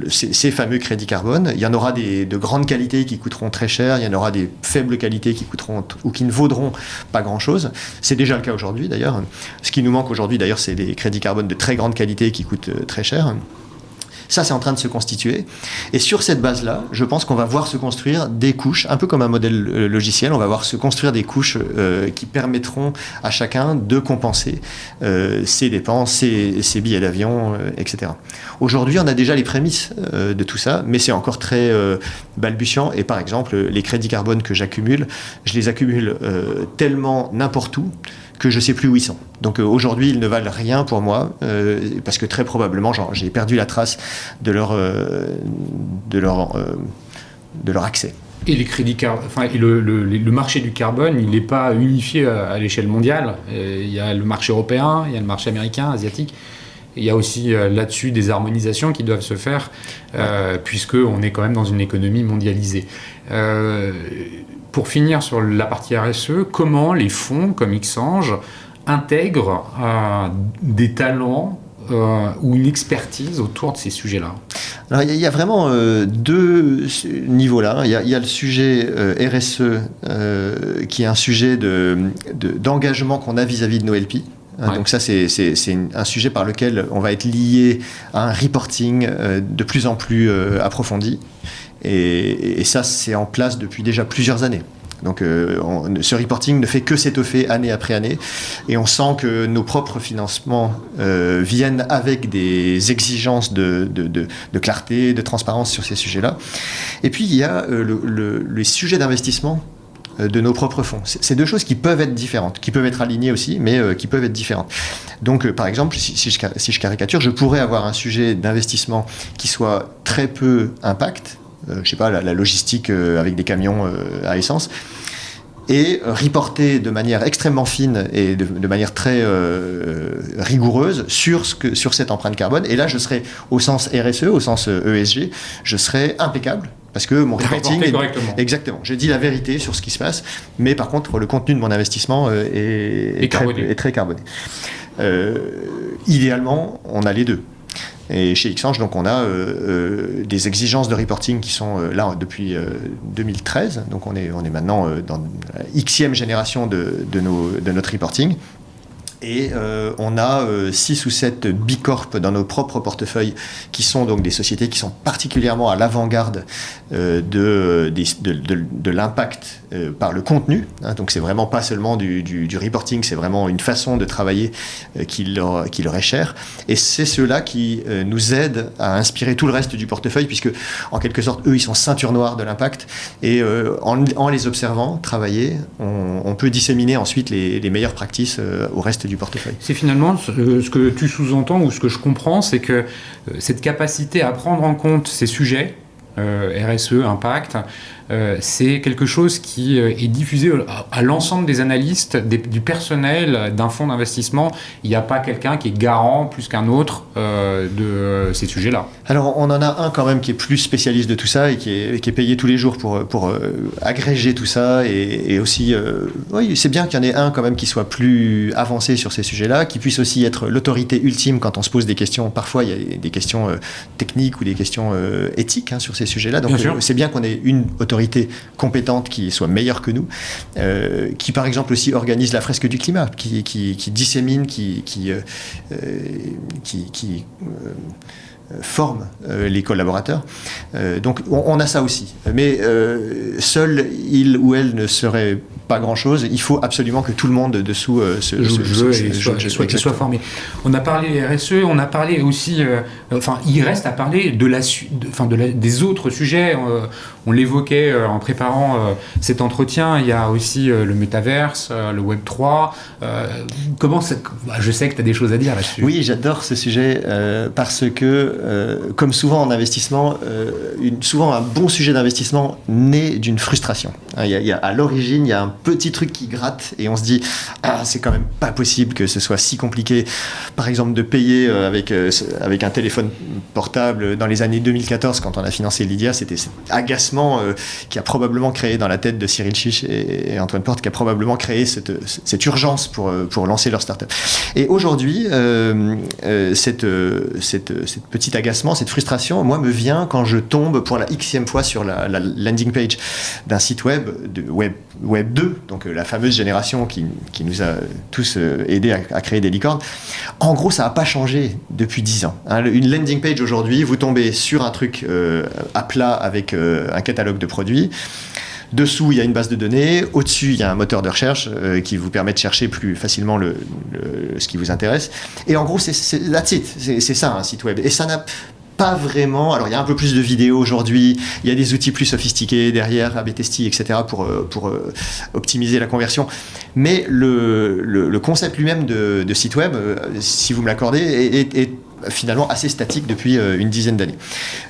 ces fameux crédits carbone. Il y en aura de grandes qualités qui coûteront très cher, il y en aura des faibles qualités qui coûteront ou qui ne vaudront pas grand-chose. C'est déjà le cas aujourd'hui d'ailleurs. Ce qui nous manque aujourd'hui d'ailleurs, c'est des crédits carbone de très grande qualité qui coûtent très cher. Ça, c'est en train de se constituer. Et sur cette base-là, je pense qu'on va voir se construire des couches, un peu comme un modèle logiciel, on va voir se construire des couches qui permettront à chacun de compenser ses dépenses, ses billets d'avion, etc. Aujourd'hui, on a déjà les prémices de tout ça, mais c'est encore très balbutiant. Et par exemple, les crédits carbone que j'accumule, je les accumule tellement n'importe où que je ne sais plus où ils sont. Donc aujourd'hui, ils ne valent rien pour moi, parce que très probablement, j'ai perdu la trace de leur accès. Et les crédits le marché du carbone, il n'est pas unifié à l'échelle mondiale. Il y a le marché européen, il y a le marché américain, asiatique. Il y a aussi là-dessus des harmonisations qui doivent se faire, puisqu'on est quand même dans une économie mondialisée. Pour finir sur la partie RSE, comment les fonds comme Xange intègrent des talents ou une expertise autour de ces sujets-là? Alors, il y a vraiment deux niveaux là. Il y a le sujet RSE qui est un sujet d'engagement qu'on a vis-à-vis de nos LP. Ouais. Donc ça, c'est un sujet par lequel on va être lié à un reporting de plus en plus approfondi. Et ça, c'est en place depuis déjà plusieurs années. Donc ce reporting ne fait que s'étoffer année après année. Et on sent que nos propres financements viennent avec des exigences de clarté, de transparence sur ces sujets-là. Et puis, il y a les sujets d'investissement de nos propres fonds. C'est deux choses qui peuvent être différentes, qui peuvent être alignées aussi, mais qui peuvent être différentes. Donc, par exemple, si je caricature, je pourrais avoir un sujet d'investissement qui soit très peu impact, je sais pas, la logistique avec des camions à essence, et reporter de manière extrêmement fine et de manière très rigoureuse sur cette empreinte carbone. Et là, je serai, au sens RSE, au sens ESG, je serai impeccable. Parce que mon reporting est exactement. Je dis la vérité sur ce qui se passe, mais par contre, le contenu de mon investissement est très carboné. Idéalement, on a les deux. Et chez Xange, donc, on a des exigences de reporting qui sont là depuis 2013. Donc, on est maintenant dans la Xème génération de notre reporting. Et on a 6 ou 7 bicorps dans nos propres portefeuilles qui sont donc des sociétés qui sont particulièrement à l'avant-garde de l'impact par le contenu. Donc c'est vraiment pas seulement du reporting, c'est vraiment une façon de travailler qui leur est chère. Et c'est ceux-là qui nous aident à inspirer tout le reste du portefeuille, puisque en quelque sorte, eux, ils sont ceinture noire de l'impact. Et en les observant travailler, on peut disséminer ensuite les meilleures pratiques au reste du portefeuille. C'est finalement ce que tu sous-entends, ou ce que je comprends, c'est que cette capacité à prendre en compte ces sujets, RSE, impact, c'est quelque chose qui est diffusé à l'ensemble des analystes, du personnel d'un fonds d'investissement. Il n'y a pas quelqu'un qui est garant plus qu'un autre de ces sujets-là. Alors, on en a un quand même qui est plus spécialiste de tout ça et qui est payé tous les jours pour agréger tout ça. Et aussi, oui, c'est bien qu'il y en ait un quand même qui soit plus avancé sur ces sujets-là, qui puisse aussi être l'autorité ultime quand on se pose des questions. Parfois, il y a des questions techniques ou des questions éthiques sur ces sujets-là. Donc, c'est bien qu'on ait une autorité compétente qui soit meilleure que nous, qui par exemple aussi organise la fresque du climat, qui dissémine, qui forme les collaborateurs. Donc on a ça aussi. Mais seul il ou elle ne serait pas grand-chose. Il faut absolument que tout le monde dessous soit formé. On a parlé RSE, on a parlé aussi... il reste à parler des autres sujets. On l'évoquait en préparant cet entretien. Il y a aussi le métaverse, le Web 3. Je sais que tu as des choses à dire là-dessus. Oui, j'adore ce sujet parce que, comme souvent en investissement, souvent un bon sujet d'investissement naît d'une frustration. À l'origine, il y a un petit truc qui gratte et on se dit c'est quand même pas possible que ce soit si compliqué, par exemple, de payer avec un téléphone portable dans les années 2014 quand on a financé Lydia. C'était cet agacement qui a probablement créé dans la tête de Cyril Chiche et Antoine Porte, qui a probablement créé cette urgence pour lancer leur start-up. Et aujourd'hui, cette petite agacement, cette frustration, moi, me vient quand je tombe pour la xème fois sur la landing page d'un site web, Web 2, donc la fameuse génération qui nous a tous aidés à créer des licornes. En gros, ça n'a pas changé depuis 10 ans. Une landing page aujourd'hui, vous tombez sur un truc à plat avec un catalogue de produits. Dessous, il y a une base de données. Au-dessus, il y a un moteur de recherche qui vous permet de chercher plus facilement ce qui vous intéresse. Et en gros, c'est ça, un site web. Et ça n'a pas vraiment... Alors, il y a un peu plus de vidéos aujourd'hui. Il y a des outils plus sophistiqués derrière, A/B testing, etc., pour optimiser la conversion. Mais le concept lui-même de site web, si vous me l'accordez, est finalement assez statique depuis une dizaine d'années.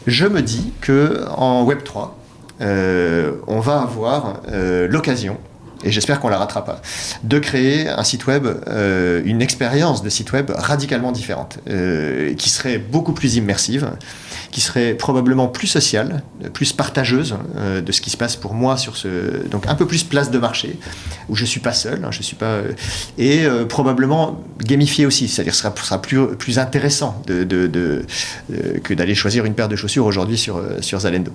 Je me dis qu'en Web 3, on va avoir l'occasion, et j'espère qu'on la rattrapera, de créer un site web, une expérience de site web radicalement différente, qui serait beaucoup plus immersive, qui serait probablement plus sociale, plus partageuse de ce qui se passe pour moi donc un peu plus place de marché, où je suis pas seul, et probablement gamifié aussi, c'est-à-dire ce sera plus intéressant que d'aller choisir une paire de chaussures aujourd'hui sur Zalendo.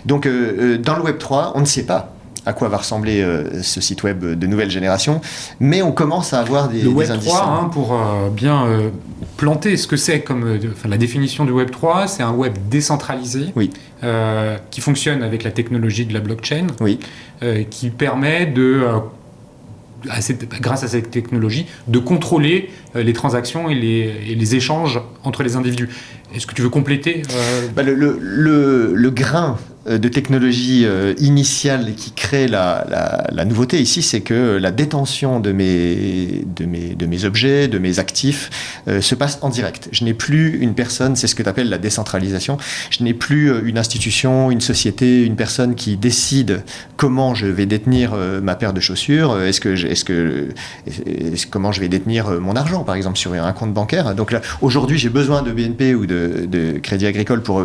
Donc dans le Web 3, on ne sait pas à quoi va ressembler ce site web de nouvelle génération, mais on commence à avoir des Web indices. 3, pour bien planter ce que c'est la définition du Web 3, c'est un web décentralisé, oui. Qui fonctionne avec la technologie de la blockchain, oui. Qui permet grâce à cette technologie, de contrôler les transactions et les échanges entre les individus. Est-ce que tu veux compléter le grain de technologie initiale qui crée la nouveauté ici, c'est que la détention de mes objets, de mes actifs, se passe en direct. Je n'ai plus une personne, c'est ce que tu appelles la décentralisation, je n'ai plus une institution, une société, une personne qui décide comment je vais détenir ma paire de chaussures, comment je vais détenir mon argent, par exemple, sur un compte bancaire. Donc là, aujourd'hui, j'ai besoin de BNP ou de Crédit Agricole pour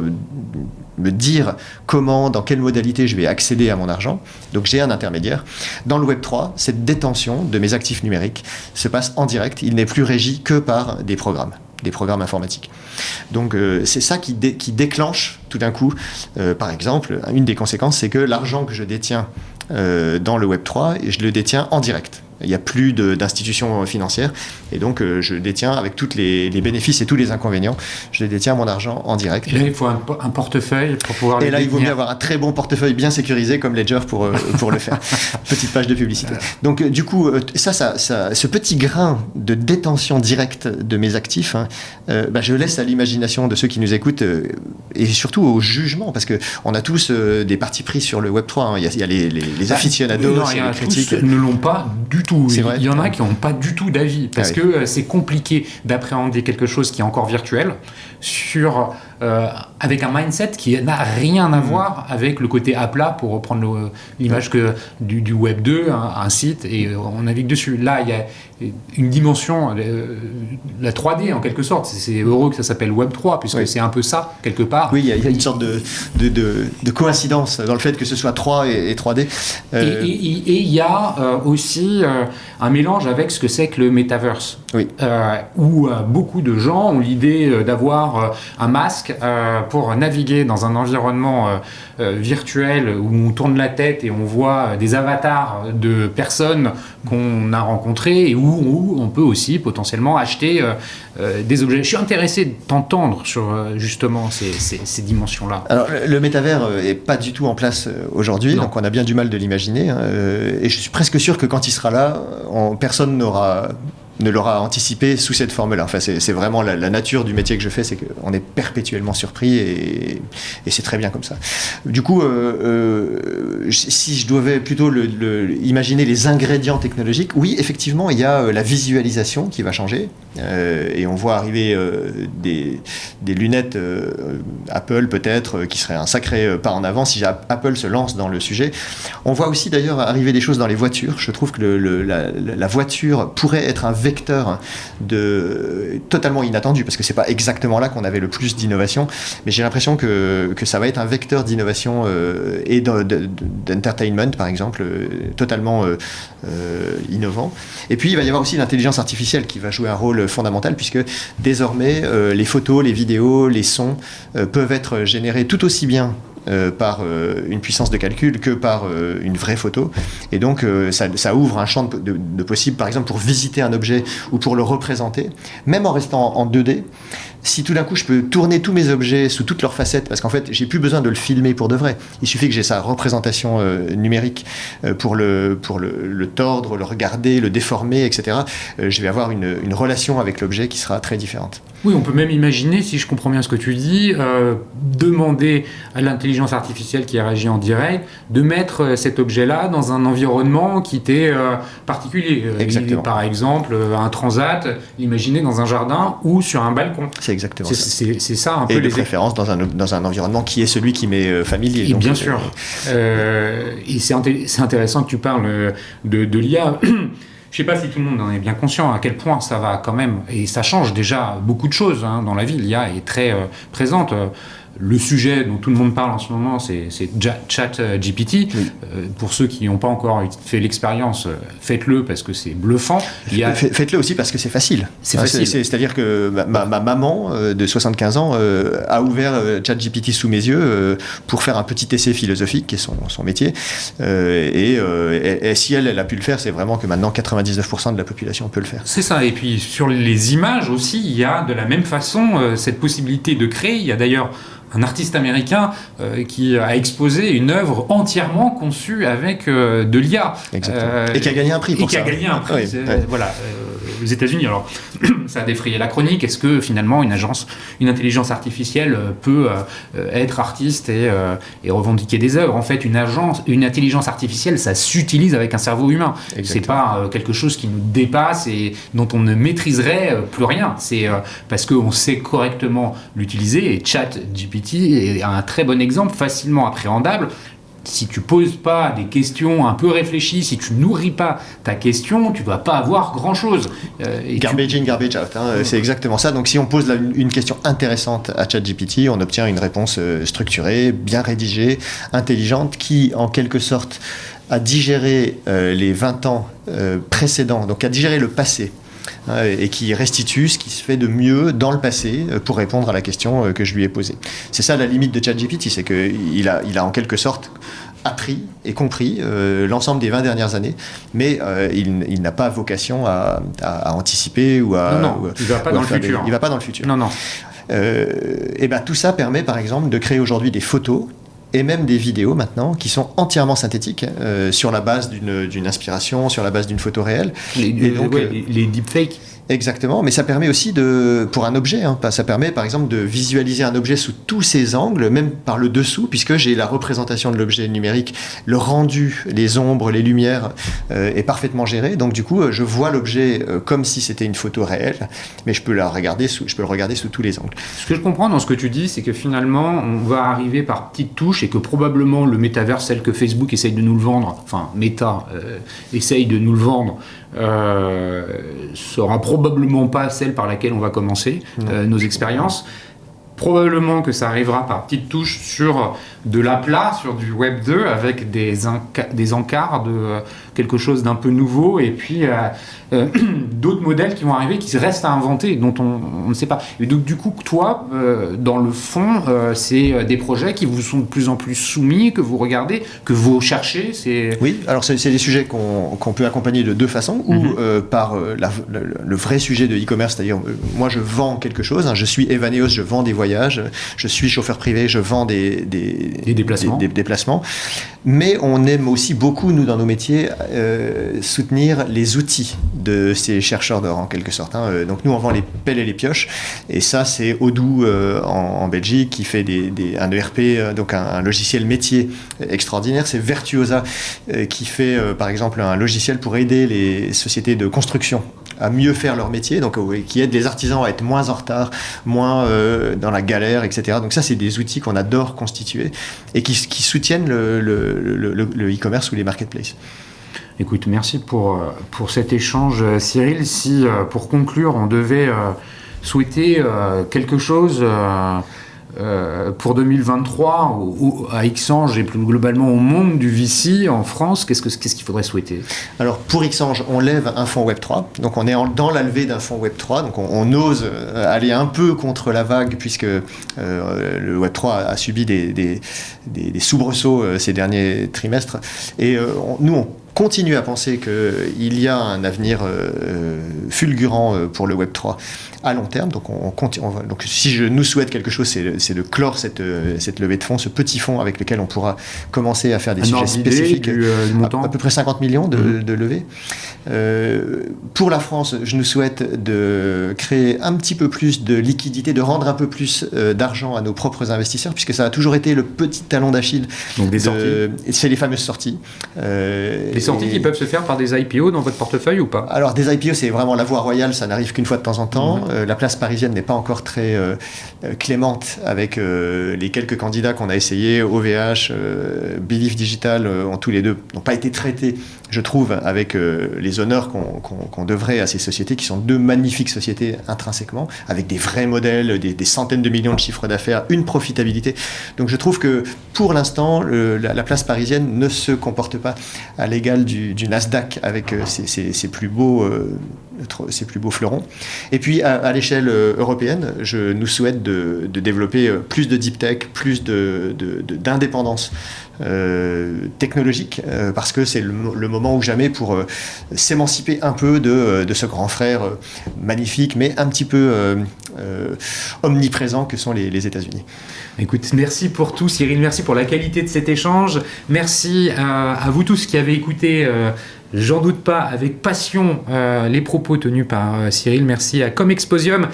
me dire comment, dans quelle modalité je vais accéder à mon argent. Donc j'ai un intermédiaire. Dans le Web 3, cette détention de mes actifs numériques se passe en direct. Il n'est plus régi que par des programmes informatiques. Donc c'est ça qui déclenche tout d'un coup, par exemple, une des conséquences, c'est que l'argent que je détiens dans le Web 3, je le détiens en direct. Il n'y a plus d'institutions financières et donc je détiens avec tous les bénéfices et tous les inconvénients, je détiens mon argent en direct. Et là, il faut un portefeuille pour pouvoir le détenir. Et là, il vaut mieux avoir un très bon portefeuille bien sécurisé comme Ledger pour le faire. Petite page de publicité. Donc du coup, ce petit grain de détention directe de mes actifs, je laisse à l'imagination de ceux qui nous écoutent et surtout au jugement, parce qu'on a tous des partis pris sur le Web 3. Il y a les aficionados, il y a les critiques. Tous ne l'ont pas du tout. Vrai. Il y en a qui n'ont pas du tout d'avis parce que c'est compliqué d'appréhender quelque chose qui est encore virtuel avec un mindset qui n'a rien à voir avec le côté à plat, pour reprendre l'image du Web 2, un site, et on navigue dessus. Là, il y a une dimension, la 3D en quelque sorte. C'est heureux que ça s'appelle Web 3, puisque c'est un peu ça, quelque part. Oui, il y a une sorte de coïncidence dans le fait que ce soit 3 et 3D. Et il y a aussi un mélange avec ce que c'est que le Metaverse. Oui. Où beaucoup de gens ont l'idée d'avoir un masque casque pour naviguer dans un environnement virtuel où on tourne la tête et on voit des avatars de personnes qu'on a rencontrées et où on peut aussi potentiellement acheter des objets. Je suis intéressé de t'entendre sur justement ces dimensions-là. Alors, le métavers n'est pas du tout en place aujourd'hui, donc on a bien du mal de l'imaginer. Et je suis presque sûr que quand il sera là, personne ne l'aura anticipé sous cette forme-là. Enfin, c'est vraiment la nature du métier que je fais, c'est qu'on est perpétuellement surpris et c'est très bien comme ça. Du coup, si je devais plutôt imaginer les ingrédients technologiques, oui, effectivement, il y a la visualisation qui va changer et on voit arriver des lunettes Apple peut-être qui serait un sacré pas en avant si Apple se lance dans le sujet. On voit aussi d'ailleurs arriver des choses dans les voitures. Je trouve que la voiture pourrait être un vecteur totalement inattendu, parce que c'est pas exactement là qu'on avait le plus d'innovation, mais j'ai l'impression que ça va être un vecteur d'innovation et d'entertainment par exemple, totalement innovant. Et puis il va y avoir aussi l'intelligence artificielle qui va jouer un rôle fondamental, puisque désormais les photos, les vidéos, les sons peuvent être générés tout aussi bien par une puissance de calcul que par une vraie photo, et donc ça ouvre un champ de possibles, par exemple pour visiter un objet ou pour le représenter, même en restant en 2D. Si tout d'un coup je peux tourner tous mes objets sous toutes leurs facettes, parce qu'en fait j'ai plus besoin de le filmer pour de vrai, il suffit que j'ai sa représentation numérique pour le tordre, le regarder, le déformer, etc. Je vais avoir une relation avec l'objet qui sera très différente. Oui, on peut même imaginer, si je comprends bien ce que tu dis, demander à l'intelligence artificielle qui réagit en direct de mettre cet objet-là dans un environnement qui était particulier. Exactement. Par exemple, un transat, l'imaginer dans un jardin ou sur un balcon. C'est exactement ça. C'est ça un peu. Et de préférence dans un environnement qui est celui qui m'est familier. Et donc, bien sûr. Et c'est intéressant que tu parles de l'IA. Je ne sais pas si tout le monde en est bien conscient à quel point ça va quand même, et ça change déjà beaucoup de choses dans la vie. L'IA est très présente. Le sujet dont tout le monde parle en ce moment, c'est ChatGPT. Oui. Pour ceux qui n'ont pas encore fait l'expérience, faites-le parce que c'est bluffant. Faites-le aussi parce que c'est facile. C'est facile. C'est-à-dire que ma maman de 75 ans a ouvert ChatGPT sous mes yeux pour faire un petit essai philosophique, qui est son métier. Et si elle a pu le faire, c'est vraiment que maintenant 99% de la population peut le faire. C'est ça. Et puis sur les images aussi, il y a de la même façon cette possibilité de créer. Il y a d'ailleurs un artiste américain qui a exposé une œuvre entièrement conçue avec de l'IA. Et qui a gagné un prix pour ça. Et qui a gagné un prix, oui. Voilà, aux États-Unis. Alors, ça a défrayé la chronique. Est-ce que finalement une intelligence artificielle peut être artiste et revendiquer des œuvres? En fait, une intelligence artificielle, ça s'utilise avec un cerveau humain. Exactement. C'est pas quelque chose qui nous dépasse et dont on ne maîtriserait plus rien. C'est parce qu'on sait correctement l'utiliser. Et ChatGPT est un très bon exemple, facilement appréhendable. Si tu poses pas des questions un peu réfléchies, si tu nourris pas ta question, tu vas pas avoir grand-chose. Garbage in, garbage out, c'est exactement ça. Donc si on pose une question intéressante à ChatGPT, on obtient une réponse structurée, bien rédigée, intelligente, qui en quelque sorte a digéré les 20 ans précédents, donc a digéré le passé, et qui restitue ce qui se fait de mieux dans le passé pour répondre à la question que je lui ai posée. C'est ça la limite de ChatGPT, c'est qu'il a en quelque sorte appris et compris l'ensemble des 20 dernières années, mais il n'a pas vocation à anticiper ou à... Non, il ne va pas dans le futur. Il ne va pas dans le futur. Non. Et ben, tout ça permet par exemple de créer aujourd'hui des photos et même des vidéos maintenant qui sont entièrement synthétiques sur la base d'une inspiration, sur la base d'une photo réelle. Les deepfakes. Exactement, mais ça permet aussi pour un objet, ça permet par exemple de visualiser un objet sous tous ses angles, même par le dessous, puisque j'ai la représentation de l'objet numérique, le rendu, les ombres, les lumières est parfaitement géré. Donc du coup, je vois l'objet comme si c'était une photo réelle, mais je peux le regarder sous tous les angles. Ce que je comprends dans ce que tu dis, c'est que finalement, on va arriver par petites touches et que probablement le métaverse, celle que Facebook essaye de nous le vendre, enfin Meta essaye de nous le vendre, sera probablement pas celle par laquelle on va commencer nos expériences. probablement que ça arrivera par petites touches sur de l'aplat, sur du Web 2, avec des encarts de quelque chose d'un peu nouveau, et puis d'autres modèles qui vont arriver, qui restent à inventer, dont on ne sait pas. Et donc du coup, toi, dans le fond, c'est des projets qui vous sont de plus en plus soumis, que vous regardez, que vous cherchez. Oui, alors c'est des sujets qu'on peut accompagner de deux façons, ou par le vrai sujet de e-commerce, c'est-à-dire moi je vends quelque chose, je suis Evaneos, je vends des voyages, je suis chauffeur privé, je vends des déplacements. Mais on aime aussi beaucoup, nous, dans nos métiers, soutenir les outils de ces chercheurs d'or, en quelque sorte. Donc nous, on vend les pelles et les pioches. Et ça, c'est Odoo en Belgique, qui fait un ERP, donc un logiciel métier extraordinaire. C'est Virtuosa, qui fait, par exemple, un logiciel pour aider les sociétés de construction à mieux faire leur métier, donc qui aide les artisans à être moins en retard, moins dans la galère, etc. Donc ça, c'est des outils qu'on adore constituer et qui soutiennent le e-commerce ou les marketplaces. Écoute, merci pour cet échange, Cyril. Si, pour conclure, on devait souhaiter quelque chose pour 2023 à Xange et plus globalement au monde du VC en France, qu'est-ce qu'il faudrait souhaiter? Alors pour Xange, on lève un fonds Web3, donc on est dans la levée d'un fonds Web3, donc on ose aller un peu contre la vague, puisque le Web3 a subi des soubresauts ces derniers trimestres, et nous on continue à penser qu'il y a un avenir fulgurant pour le Web3 à long terme. Donc, donc si je nous souhaite quelque chose, c'est de clore cette levée de fonds, ce petit fonds avec lequel on pourra commencer à faire des sujets spécifiques. À peu près 50 millions de levées. Pour la France, je nous souhaite de créer un petit peu plus de liquidité, de rendre un peu plus d'argent à nos propres investisseurs, puisque ça a toujours été le petit talon d'Achille. Donc des sorties. C'est les fameuses sorties. Des sorties qui peuvent se faire par des IPO dans votre portefeuille ou pas? Alors des IPO, c'est vraiment la voie royale, ça n'arrive qu'une fois de temps en temps. La place parisienne n'est pas encore très clémente avec les quelques candidats qu'on a essayés. OVH, Belief Digital ont tous les deux n'ont pas été traités, je trouve, avec les honneurs qu'on devrait à ces sociétés, qui sont deux magnifiques sociétés intrinsèquement, avec des vrais modèles, des centaines de millions de chiffres d'affaires, une profitabilité. Donc je trouve que pour l'instant, la place parisienne ne se comporte pas à l'égal du Nasdaq avec ses plus beaux fleurons. Et puis à l'échelle européenne, je nous souhaite de développer plus de deep tech, plus d'indépendance technologique, parce que c'est le moment ou jamais pour s'émanciper un peu de ce grand frère magnifique, mais un petit peu omniprésent que sont les États-Unis. Écoute, merci pour tout, Cyril, merci pour la qualité de cet échange, merci à vous tous qui avez écouté, j'en doute pas, avec passion les propos tenus par Cyril. Merci à Comexposium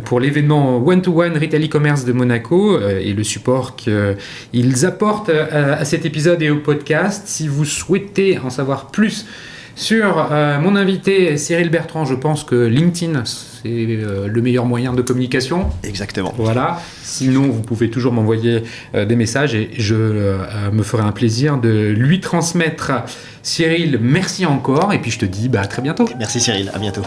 pour l'événement One-to-One Retail e-commerce de Monaco et le support qu'ils apportent à cet épisode et au podcast. Si vous souhaitez en savoir plus sur mon invité Cyril Bertrand, je pense que LinkedIn, c'est le meilleur moyen de communication. Exactement. Voilà. Sinon, vous pouvez toujours m'envoyer des messages et je me ferai un plaisir de lui transmettre. Cyril, merci encore et puis je te dis à très bientôt. Merci Cyril, à bientôt.